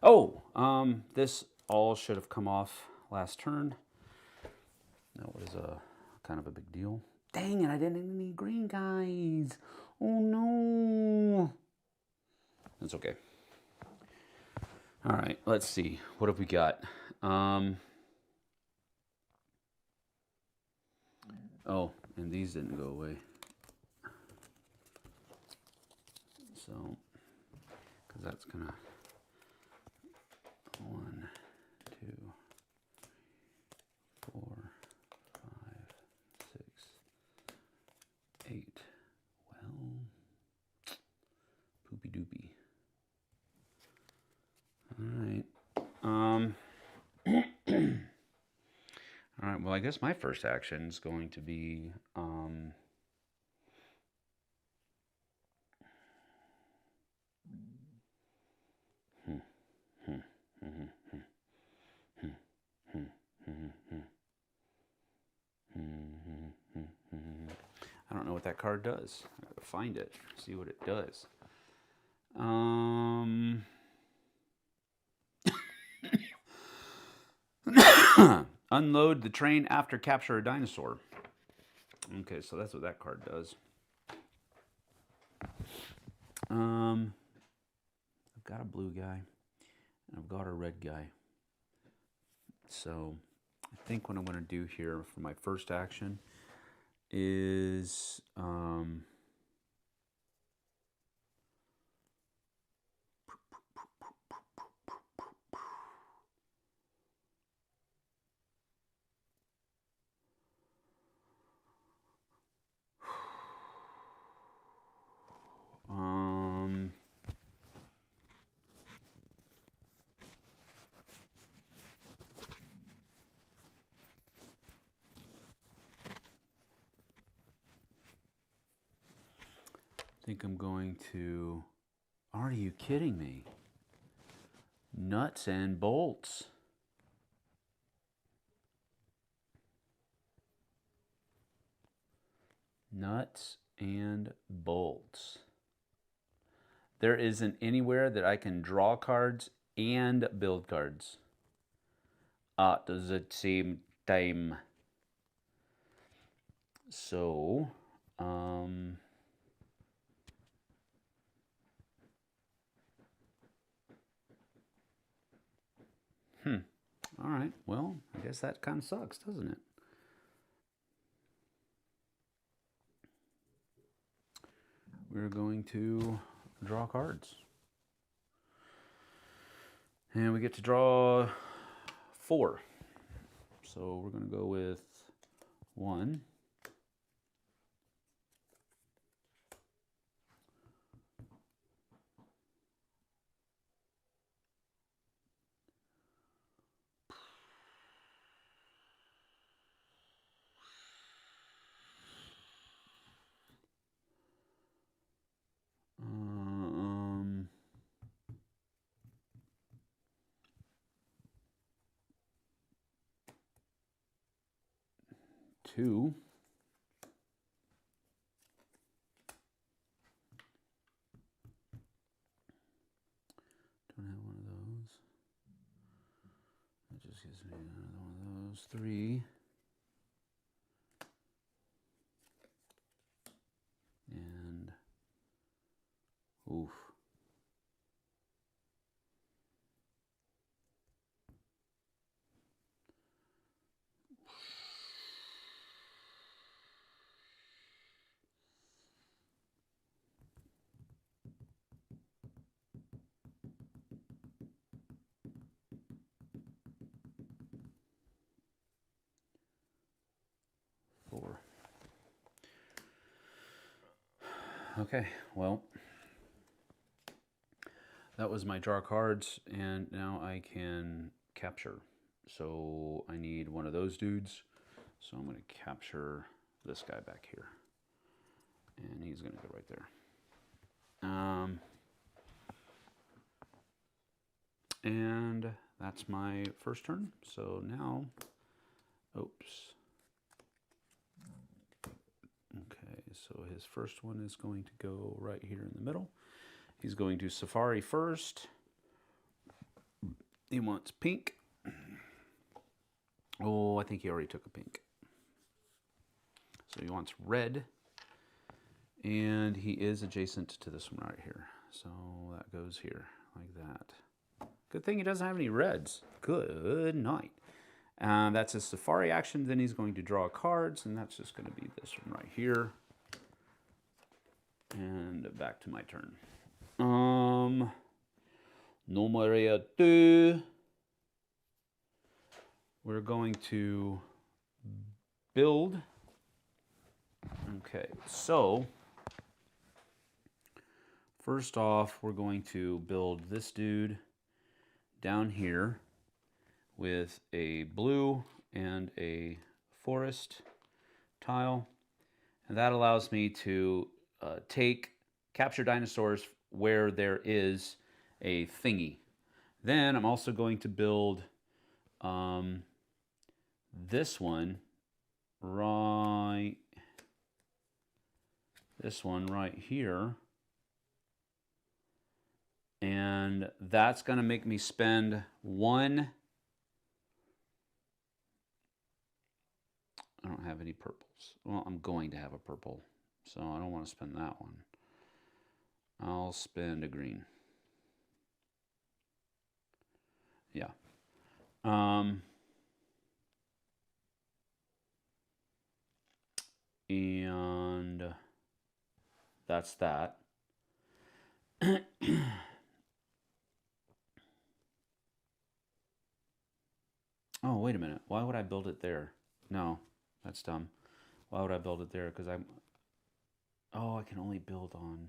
Oh, this all should have come off last turn. That was a kind of a big deal. Dang it, I didn't need green guys. Oh no. That's okay. All right, let's see. What have we got? Oh, and these didn't go away. So, because that's gonna 1, 2, 4, 5, 6, 8. Well, poopy doopy. All right. All right. Well, I guess my first action is going to be I don't know what that card does. I gotta find it, see what it does. Unload the train after capture a dinosaur. Okay, so that's what that card does. I've got a blue guy, and I've got a red guy. So I think what I'm going to do here for my first action is I think I'm going to... Are you kidding me? Nuts and bolts. Nuts and bolts. There isn't anywhere that I can draw cards and build cards at the same time. So, all right, well, I guess that kind of sucks, doesn't it? We're going to draw cards. And we get to draw 4. So we're going to go with 1. Two. Don't have one of those. That just gives me another one of those. 3. And oof. Okay, well, that was my draw cards, and now I can capture. So I need one of those dudes. So I'm going to capture this guy back here. And he's going to go right there. And that's my first turn. So now, oops. Okay, so his first one is going to go right here in the middle. He's going to Safari first. He wants pink. Oh, I think he already took a pink. So he wants red. And he is adjacent to this one right here. So that goes here, like that. Good thing he doesn't have any reds. Good night. That's a Safari action. Then he's going to draw cards, and that's just going to be this one right here. And back to my turn. Numero 2. We're going to build. Okay, so first off, we're going to build this dude down here with a blue and a forest tile. And that allows me to capture dinosaurs where there is a thingy. Then I'm also going to build this one right here. And that's going to make me spend 1. I don't have any purples. Well, I'm going to have a purple, so I don't want to spend that one. I'll spend a green. Yeah. And that's that. Oh, wait a minute. Why would I build it there? No, that's dumb. Why would I build it there? Because I can only build on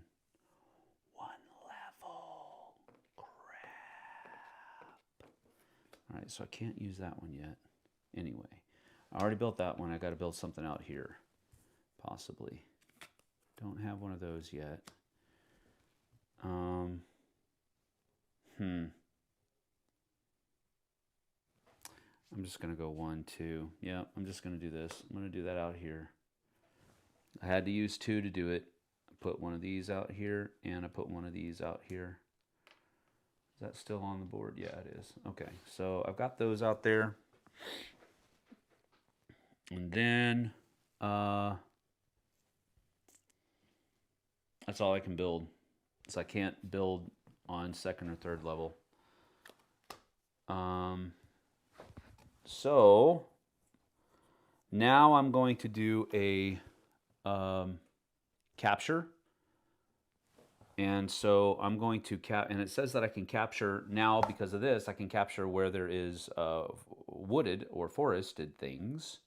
1 level. Crap. All right, so I can't use that one yet. Anyway, I already built that one. I got to build something out here, possibly. Don't have one of those yet. I'm just going to go 1, 2. Yeah, I'm just going to do this. I'm going to do that out here. I had to use 2 to do it. I put one of these out here, and I put one of these out here. Is that still on the board? Yeah, it is. Okay, so I've got those out there. And then that's all I can build. So I can't build on 2nd or 3rd level. So now I'm going to do a capture. And so I'm going to and it says that I can capture now because of this. I can capture where there is wooded or forested things.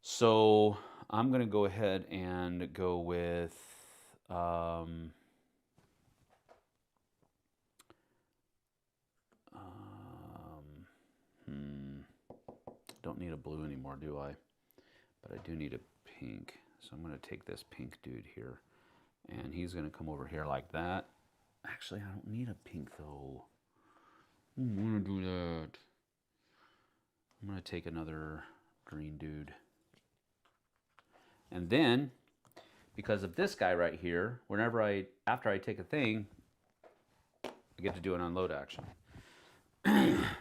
So I'm going to go ahead and go with don't need a blue anymore, do I? But I do need a pink. So I'm going to take this pink dude here, and he's going to come over here like that. Actually, I don't need a pink, though. I don't want to do that. I'm going to take another green dude. And then, because of this guy right here, after I take a thing, I get to do an unload action.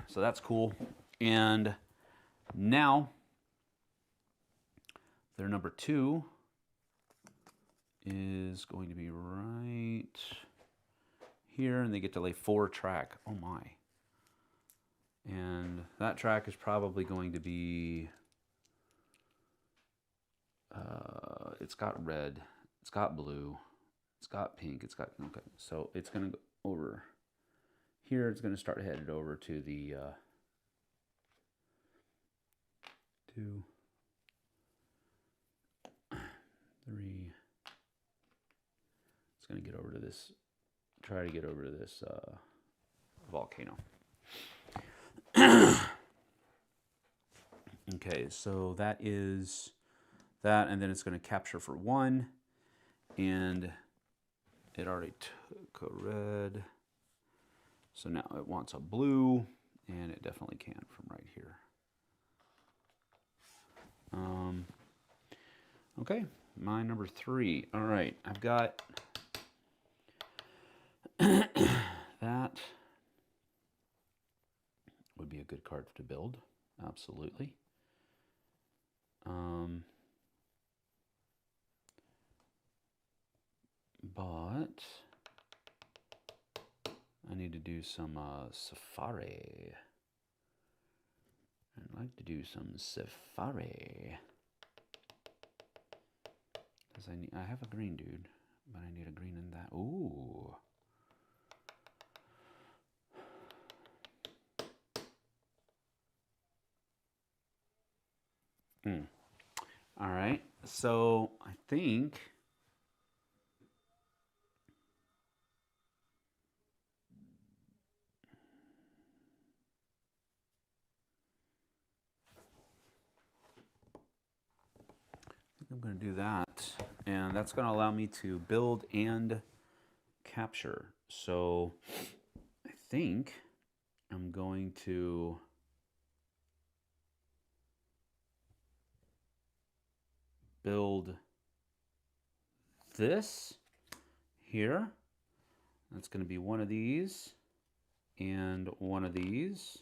So that's cool. And now, their number 2 is going to be right here, and they get to lay 4 track. Oh my. And that track is probably going to be, it's got red, it's got blue, it's got pink, it's got, okay. So it's going to go over here. It's going to start headed over to the 2, 3. It's going to get over to this, try to get over to this volcano. Okay, so that is that, and then it's going to capture for 1, and it already took a red, so now it wants a blue, and it definitely can from right here. Okay, my number 3. All right, I've got that would be a good card to build, absolutely. But I need to do some safari. I'd like to do some safari. Because I have a green dude, but I need a green in that. Ooh. All right, so I think I'm going to do that, and that's going to allow me to build and capture. So I think I'm going to build this here. That's going to be one of these and one of these.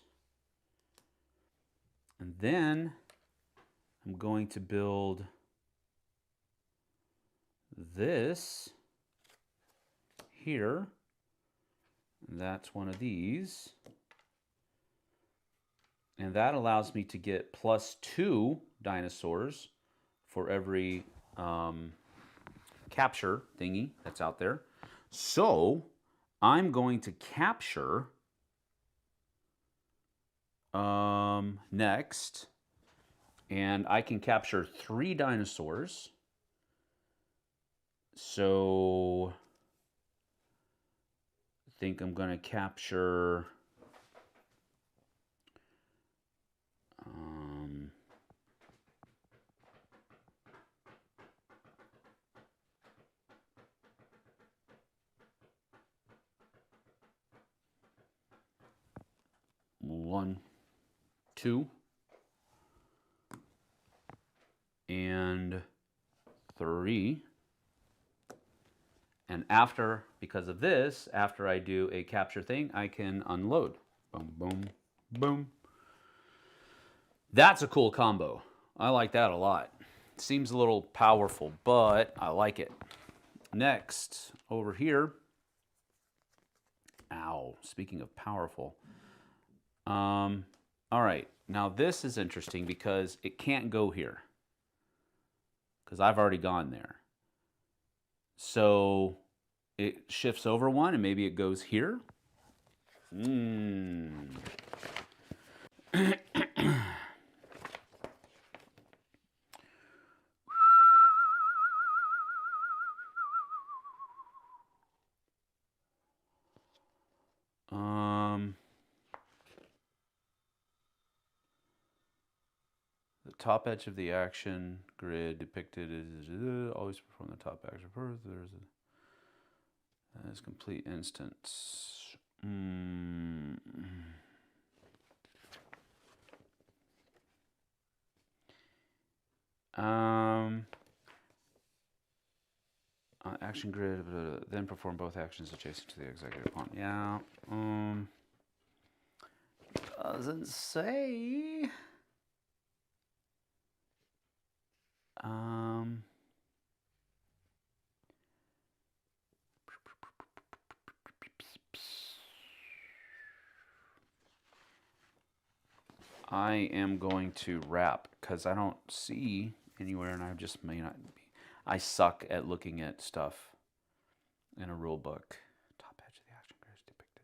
And then I'm going to build this here. And that's one of these. And that allows me to get +2 dinosaurs for every capture thingy that's out there. So I'm going to capture next, and I can capture 3 dinosaurs. So I think I'm going to capture one. 2, and 3. And after, because of this, after I do a capture thing, I can unload. Boom, boom, boom. That's a cool combo. I like that a lot. Seems a little powerful, but I like it. Next, over here. Ow, speaking of powerful. All right, now this is interesting because it can't go here. Because I've already gone there. So it shifts over one and maybe it goes here. The top edge of the action grid depicted is always perform the top action first. There's a complete instance. Action grid, then perform both actions adjacent to the executive pawn. Yeah. Doesn't say. I am going to wrap because I don't see anywhere, and I just may not be. I suck at looking at stuff in a rule book. Top edge of the action grid is depicted.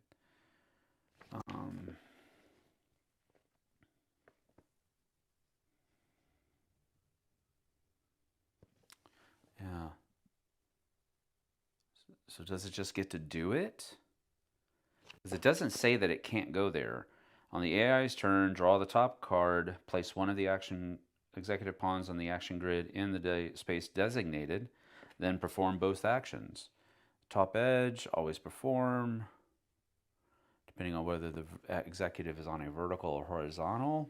Yeah. So does it just get to do it? Because it doesn't say that it can't go there. On the AI's turn, draw the top card, place one of the action executive pawns on the action grid in the space designated, then perform both actions. Top edge, always perform, depending on whether the executive is on a vertical or horizontal.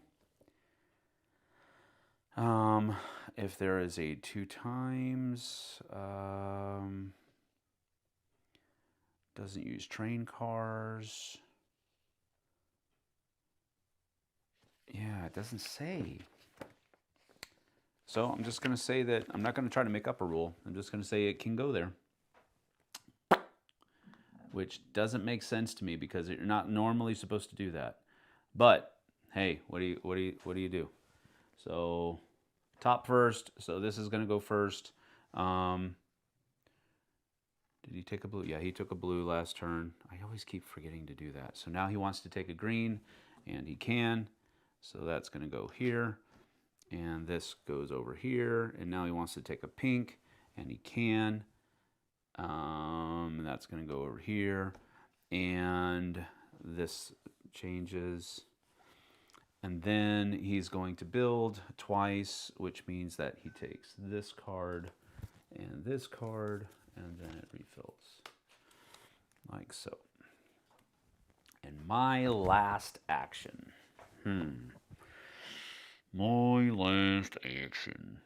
If there is a 2 times, doesn't use train cars. Yeah, it doesn't say. So I'm just going to say that I'm not going to try to make up a rule. I'm just going to say it can go there. Which doesn't make sense to me because you're not normally supposed to do that. But hey, what do you do? So top first. So this is going to go first. Did he take a blue? Yeah, he took a blue last turn. I always keep forgetting to do that. So now he wants to take a green, and he can. So that's going to go here. And this goes over here. And now he wants to take a pink, and he can. And that's going to go over here. And this changes. And then he's going to build twice, which means that he takes this card and this card, and then it refills like so. And my last action. My last action.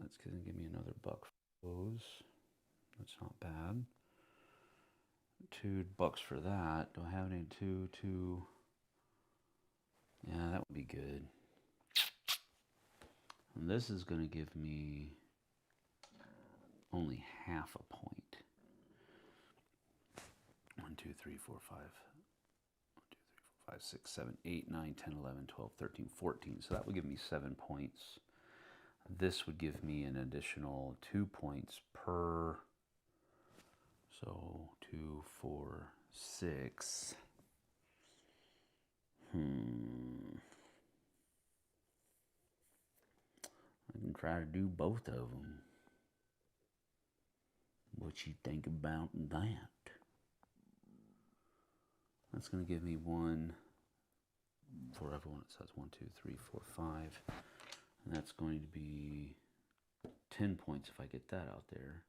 That's going to give me another buck for those. That's not bad. $2 for that. Do I have any 2? Yeah, that would be good. And this is going to give me only half a point. 1, 2, 3, 4, 5. 1, 2, 3, 4, 5, 6, 7, 8, 9, 10, 11, 12, 13, 14. So that would give me 7 points. This would give me an additional 2 points per. So 2, 4, 6. I can try to do both of them. What you think about that? That's going to give me 1 for everyone. It says 1, 2, 3, 4, 5. And that's going to be 10 points if I get that out there.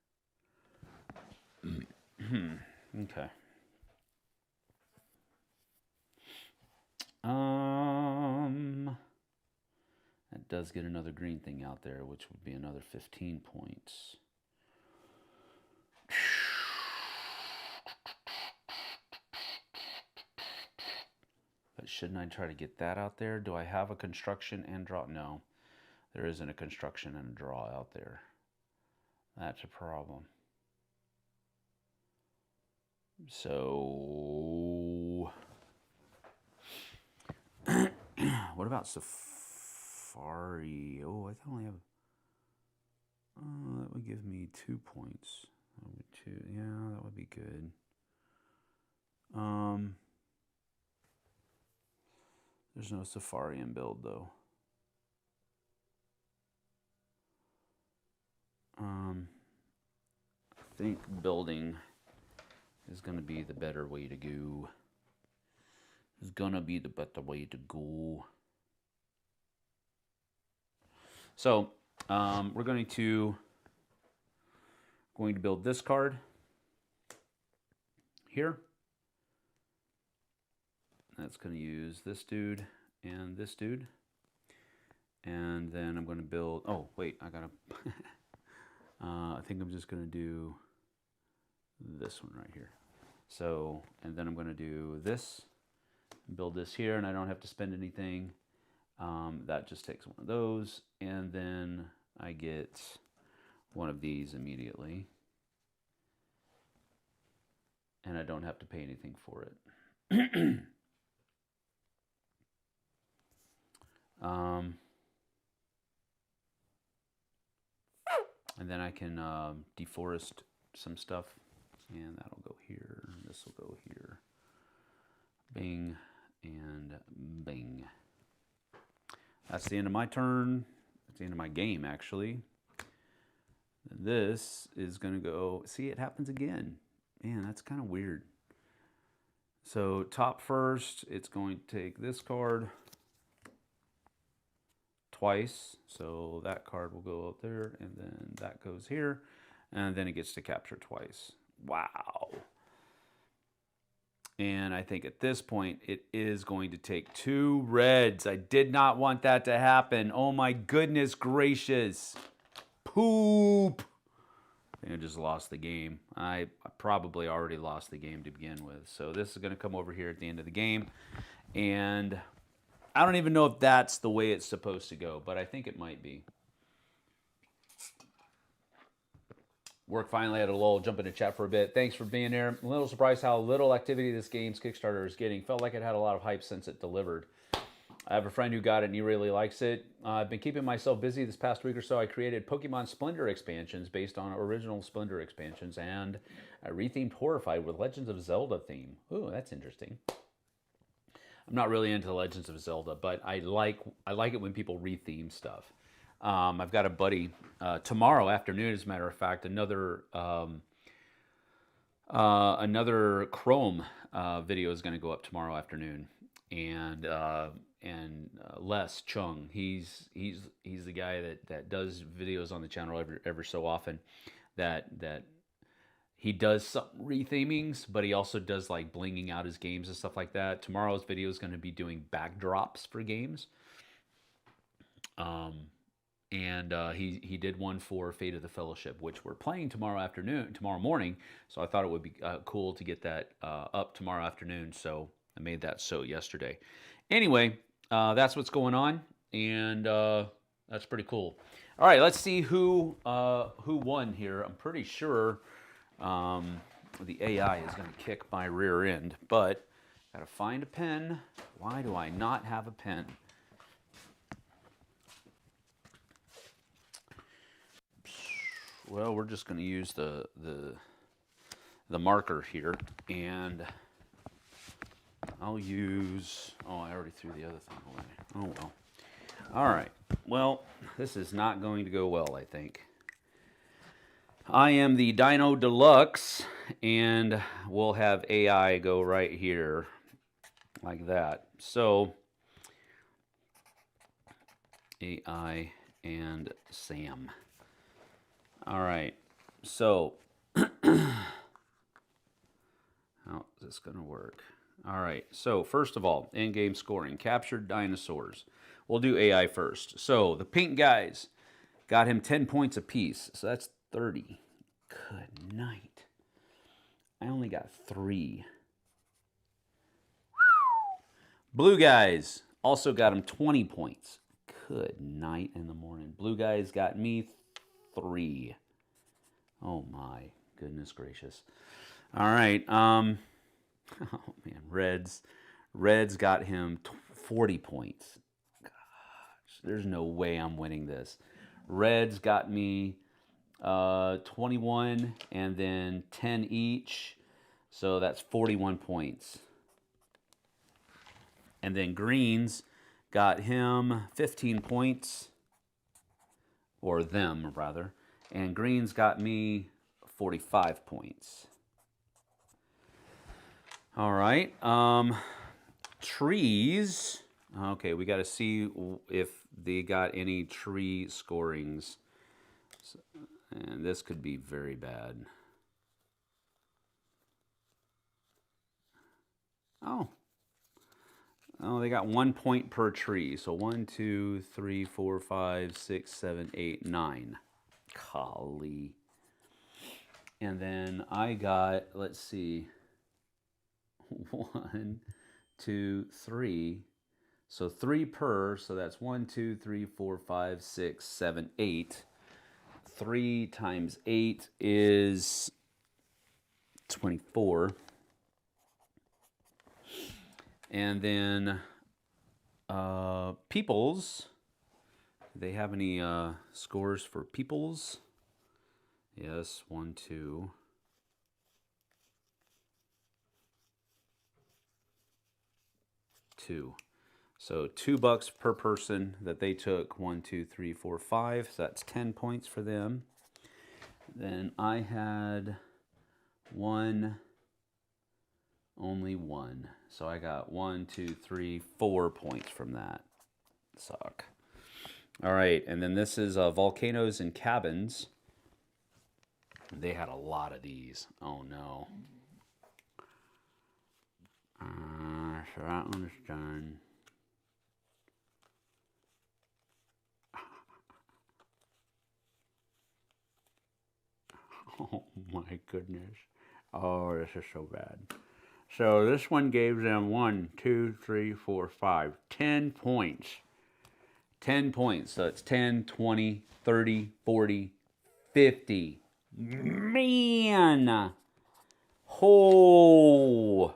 Okay. That does get another green thing out there, which would be another 15 points. But shouldn't I try to get that out there? Do I have a construction and draw? No, there isn't a construction and a draw out there. That's a problem. So, what about Safari? Oh, I only have. Oh, that would give me 2 points. Yeah, that would be good. There's no Safari in build though. I think building is going to be the better way to go. Is going to be the better way to go. So we're going to build this card here. That's going to use this dude and this dude. And then I'm going to build, oh wait, I got to, I think I'm just going to do this one right here. So, and then I'm going to do this, build this here, and I don't have to spend anything. That just takes one of those, and then I get one of these immediately. And I don't have to pay anything for it. And then I can deforest some stuff, and that'll go here. This will go here. Bing and bing. That's the end of my turn. That's the end of my game, actually. This is going to go... See, it happens again. Man, that's kind of weird. So, top first, it's going to take this card twice. So, that card will go up there, and then that goes here. And then it gets to capture twice. Wow. And I think at this point, it is going to take 2 reds. I did not want that to happen. Oh my goodness gracious. Poop. I think I just lost the game. I probably already lost the game to begin with. So this is going to come over here at the end of the game. And I don't even know if that's the way it's supposed to go, but I think it might be. Work finally had a lull, jump into chat for a bit. Thanks for being there. I'm a little surprised how little activity this game's Kickstarter is getting. Felt like it had a lot of hype since it delivered. I have a friend who got it and he really likes it. I've been keeping myself busy this past week or so. I created Pokemon Splendor expansions based on original Splendor expansions, and I rethemed Horrified with Legends of Zelda theme. Ooh, that's interesting. I'm not really into Legends of Zelda, but I like it when people retheme stuff. I've got a buddy tomorrow afternoon, as a matter of fact, another Chrome video is going to go up tomorrow afternoon, and Les Chung, he's the guy that does videos on the channel ever so often. That he does some rethemings, but he also does like blinging out his games and stuff like that. Tomorrow's video is going to be doing backdrops for games. And he did one for Fate of the Fellowship, which we're playing tomorrow morning. So I thought it would be cool to get that up tomorrow afternoon. So I made that yesterday. Anyway, that's what's going on, and that's pretty cool. All right, let's see who won here. I'm pretty sure the AI is going to kick my rear end, but gotta find a pen. Why do I not have a pen? Well, we're just going to use the marker here, and I'll use... Oh, I already threw the other thing away. Oh, well. All right. Well, this is not going to go well, I think. I am the Dino Deluxe, and we'll have AI go right here, like that. So, AI and Sam. All right, so How is this going to work? All right, so first of all, in-game scoring. Captured dinosaurs. We'll do AI first. So the pink guys got him 10 points apiece. So that's 30. Good night. I only got 3. Blue guys also got him 20 points. Good night in the morning. Blue guys got me 3. Oh my goodness gracious. All right. Oh man, Reds got him 40 points. Gosh, there's no way I'm winning this. Reds got me 21 and then 10 each. So that's 41 points. And then greens got him 15 points, or them rather. And greens got me 45 points. All right. Trees. Okay, we got to see if they got any tree scorings. And this could be very bad. Oh, they got 1 point per tree. So 1, 2, 3, 4, 5, 6, 7, 8, 9. Golly. And then I got, let's see, 1, 2, 3. So 3 per. So that's 1, 2, 3, 4, 5, 6, 7, 8. 3 times 8 is 24. And then Peoples. Do they have any scores for Peoples? Yes, 1, 2. 2. So $2 per person that they took. 1, 2, 3, 4, 5. So that's 10 points for them. Then I had only 1. So I got 1, 2, 3, 4 points from that. Suck. All right, and then this is volcanoes and cabins. They had a lot of these. Oh no. So that one's done. Oh my goodness. Oh, this is so bad. So this one gave them 1, 2, 3, 4, 5, 10 points. 10 points. So it's 10, 20, 30, 40, 50. Man. Oh.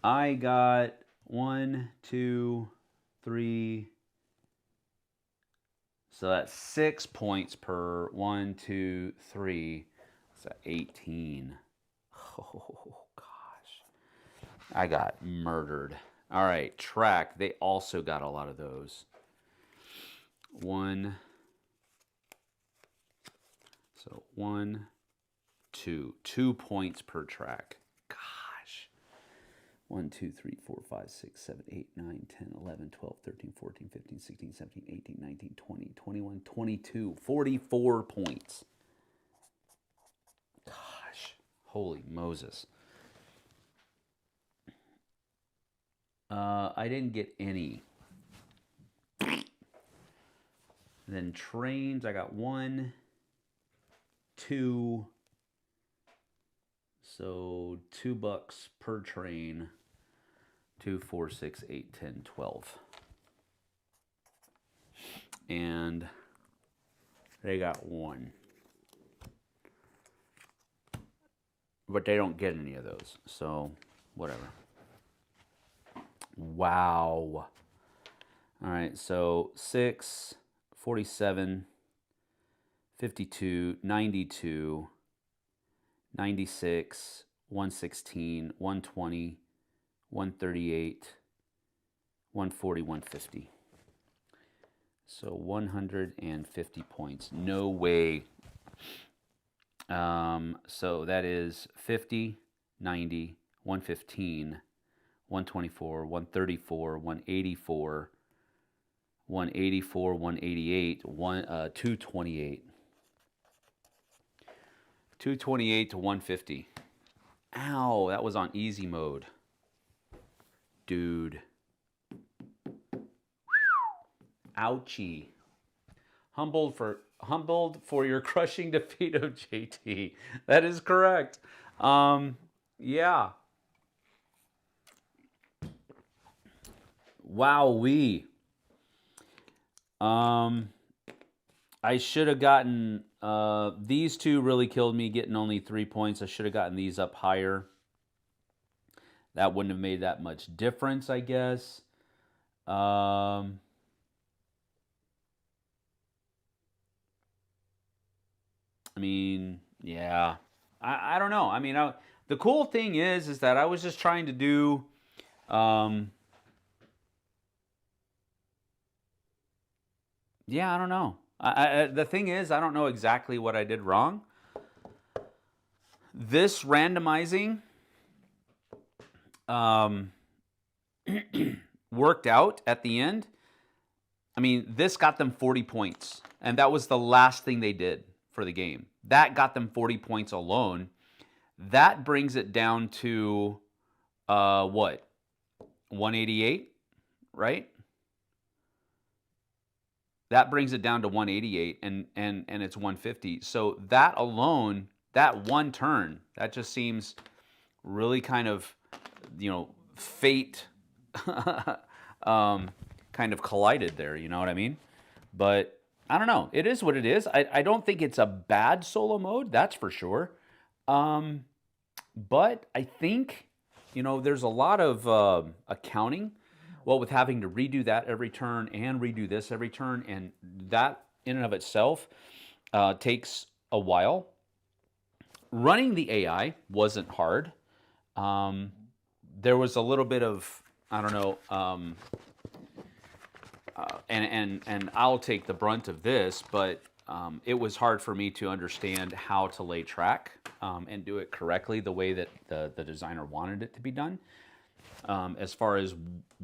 I got 1, 2, 3. So that's 6 points per 1, 2, 3. So 18. Oh, gosh. I got murdered. All right, track. They also got a lot of those. 1. So 1, 2. 2 points per track. Gosh. 1, 2, 3, 4, 5, 6, 7, 8, 9, 10, 11, 12, 13, 14, 15, 16, 17, 18, 19, 20, 21, 22. 44 points. Gosh. Holy Moses. I didn't get any. Then trains, I got 1, 2. So $2 per train. 2, 4, 6, 8, 10, 12. And they got 1. But they don't get any of those. So whatever. Wow. All right, so 6, 47, 52, 92, 96, 116, 120, 138, 140, 150. So 150 points. No way. So that is 50, 90, 115, 124, 134, 184, 184, 188, 228. 228 to 150. Ow, that was on easy mode. Dude. Ouchie. Humbled for your crushing defeat of JT. That is correct. Yeah. Wowee. I should have gotten these two really killed me getting only 3 points. I should have gotten these up higher. That wouldn't have made that much difference, I guess. I mean, yeah. I don't know. I mean, the cool thing is that I was just trying to do yeah, I don't know. The thing is, I don't know exactly what I did wrong. This randomizing worked out at the end. I mean, this got them 40 points, and that was the last thing they did for the game. That got them 40 points alone. That brings it down to, what? 188, right? That brings it down to 188, and it's 150. So that alone, that one turn, that just seems really kind of, fate kind of collided there, you know what I mean? But I don't know. It is what it is. I don't think it's a bad solo mode, that's for sure. But I think, there's a lot of accounting. Well, with having to redo that every turn and redo this every turn, and that in and of itself takes a while. Running the AI wasn't hard. There was a little bit of, I don't know, and I'll take the brunt of this, but it was hard for me to understand how to lay track and do it correctly the way that the designer wanted it to be done. As far as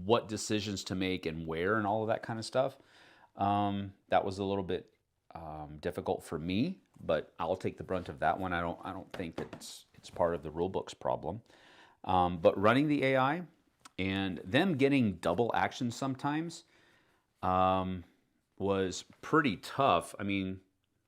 what decisions to make and where and all of that kind of stuff. That was a little bit difficult for me, but I'll take the brunt of that one. I don't think that it's part of the rulebook's problem. But running the AI and them getting double action sometimes was pretty tough. I mean,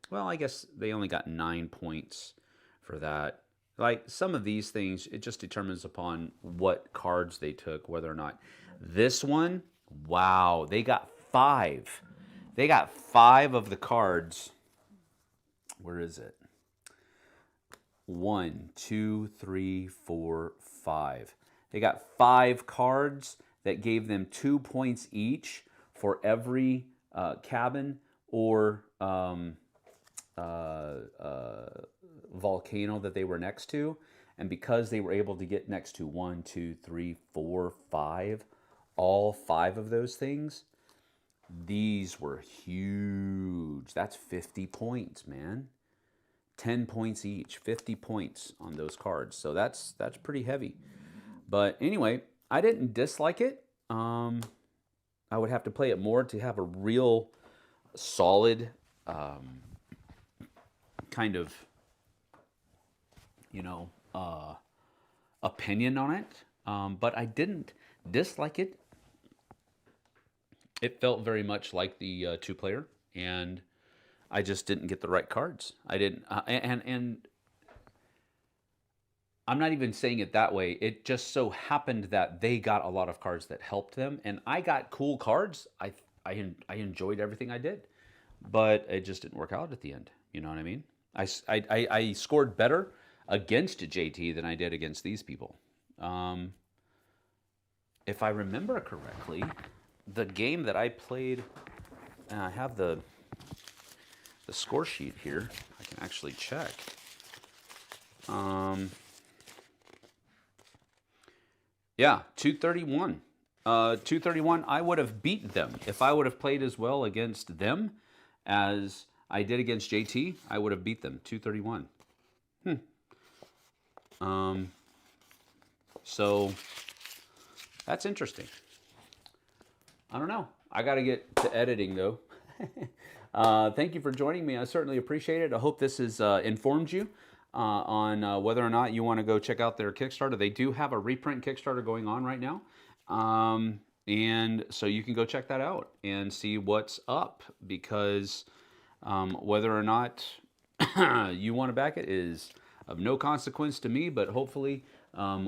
well, I guess they only got 9 points for that. Like some of these things, it just determines upon what cards they took, whether or not. This one, wow, they got 5. They got 5 of the cards. Where is it? 1, 2, 3, 4, 5. They got 5 cards that gave them 2 points each for every cabin or volcano that they were next to. And because they were able to get next to 1, 2, 3, 4, 5, all 5 of those things, these were huge. That's 50 points, man. 10 points each, 50 points on those cards. So that's pretty heavy. But anyway, I didn't dislike it. I would have to play it more to have a real solid kind of, opinion on it. But I didn't dislike it. It felt very much like the 2-player, and I just didn't get the right cards. I didn't, and I'm not even saying it that way. It just so happened that they got a lot of cards that helped them, and I got cool cards. I enjoyed everything I did, but it just didn't work out at the end. You know what I mean? I scored better against JT than I did against these people. If I remember correctly, the game that I played, and I have the score sheet here. I can actually check. Yeah, 231. 231, I would have beaten them. If I would have played as well against them as I did against JT, I would have beat them. 231. So that's interesting. I don't know. I got to get to editing though. Thank you for joining me. I certainly appreciate it. I hope this has informed you. on whether or not you want to go check out their Kickstarter. They do have a reprint Kickstarter going on right now. And so you can go check that out and see what's up, because whether or not you want to back it is of no consequence to me, but hopefully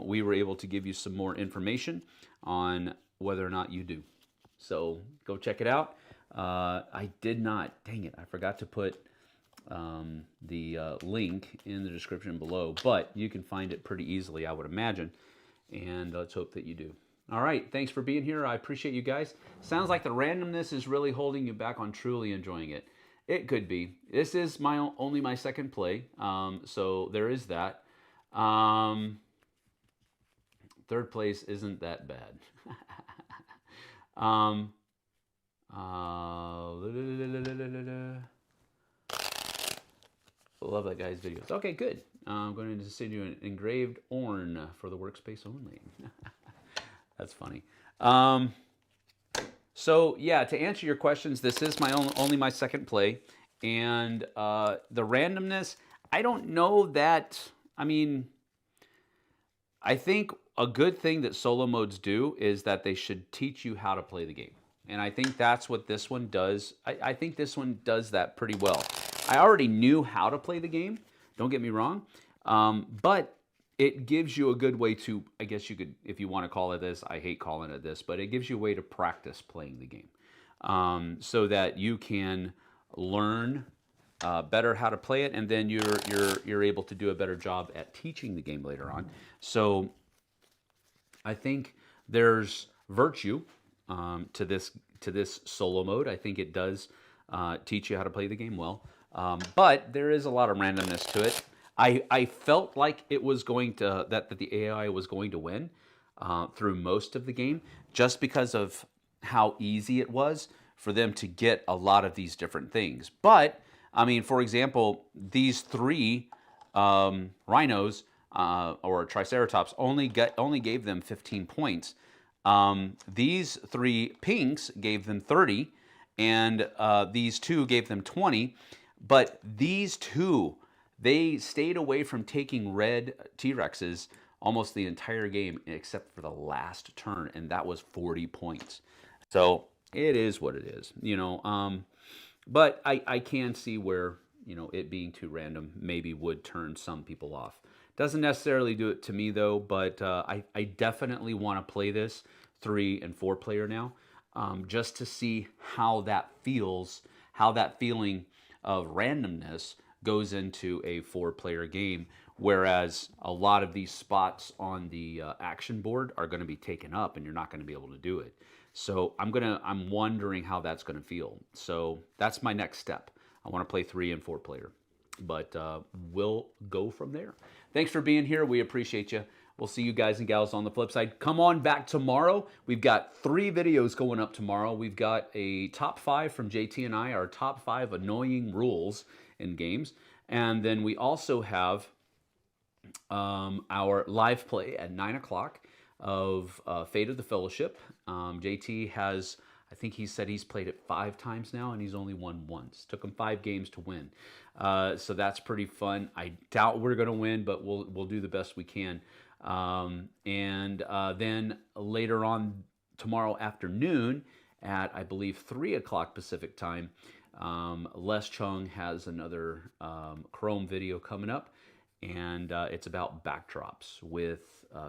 we were able to give you some more information on whether or not you do. So go check it out. I did not, dang it, I forgot to put the link in the description below, but you can find it pretty easily, I would imagine, and let's hope that you do. All right, thanks for being here. I appreciate you guys. Sounds like the randomness is really holding you back on truly enjoying it. It could be. This is only my second play, so there is that. Third place isn't that bad. Love that guy's videos. Okay, good. I'm going to send you an engraved urn for the workspace only. That's funny. So yeah, to answer your questions, this is only my second play, and the randomness, I don't know that. I mean, I think a good thing that solo modes do is that they should teach you how to play the game, and I think that's what this one does. I think this one does that pretty well. I already knew how to play the game. Don't get me wrong, but it gives you a good way to, I guess you could, if you want to call it this, I hate calling it this, but it gives you a way to practice playing the game, so that you can learn better how to play it, and then you're able to do a better job at teaching the game later on. So I think there's virtue to this solo mode. I think it does teach you how to play the game well, but there is a lot of randomness to it. I felt like it was going to, that the AI was going to win through most of the game, just because of how easy it was for them to get a lot of these different things. But I mean, for example, these three rhinos or triceratops only gave them 15 points. These three pinks gave them 30, and these two gave them 20. But these two, they stayed away from taking red T-Rexes almost the entire game, except for the last turn, and that was 40 points. So it is what it is, you know. But I can see where, you know, it being too random maybe would turn some people off. Doesn't necessarily do it to me though, but I definitely want to play this 3 and 4 player now, just to see how that feels, how that feeling of randomness goes into a 4-player game, whereas a lot of these spots on the action board are going to be taken up and you're not going to be able to do it. So I'm wondering how that's going to feel. So that's my next step. I want to play 3 and 4 player, but we'll go from there. Thanks for being here. We appreciate you. We'll see you guys and gals on the flip side. Come on back tomorrow. We've got 3 videos going up tomorrow. We've got a top 5 from JT and I, our top 5 annoying rules in games. And then we also have our live play at 9 o'clock of Fate of the Fellowship. JT has, I think he said he's played it 5 times now, and he's only won once. Took him 5 games to win. So that's pretty fun. I doubt we're going to win, but we'll do the best we can. And then later on tomorrow afternoon at, I believe, 3 o'clock Pacific time, Les Chung has another Chrome video coming up, and it's about backdrops, with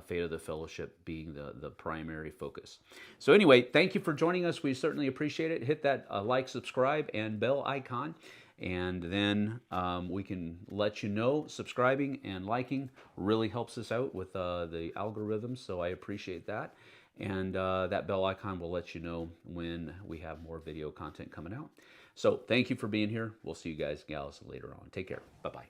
Fate of the Fellowship being the primary focus. So anyway, thank you for joining us. We certainly appreciate it. Hit that like, subscribe, and bell icon, and then we can let you know. Subscribing and liking really helps us out with the algorithms, so I appreciate that. And that bell icon will let you know when we have more video content coming out. So thank you for being here. We'll see you guys and gals later on. Take care. Bye-bye.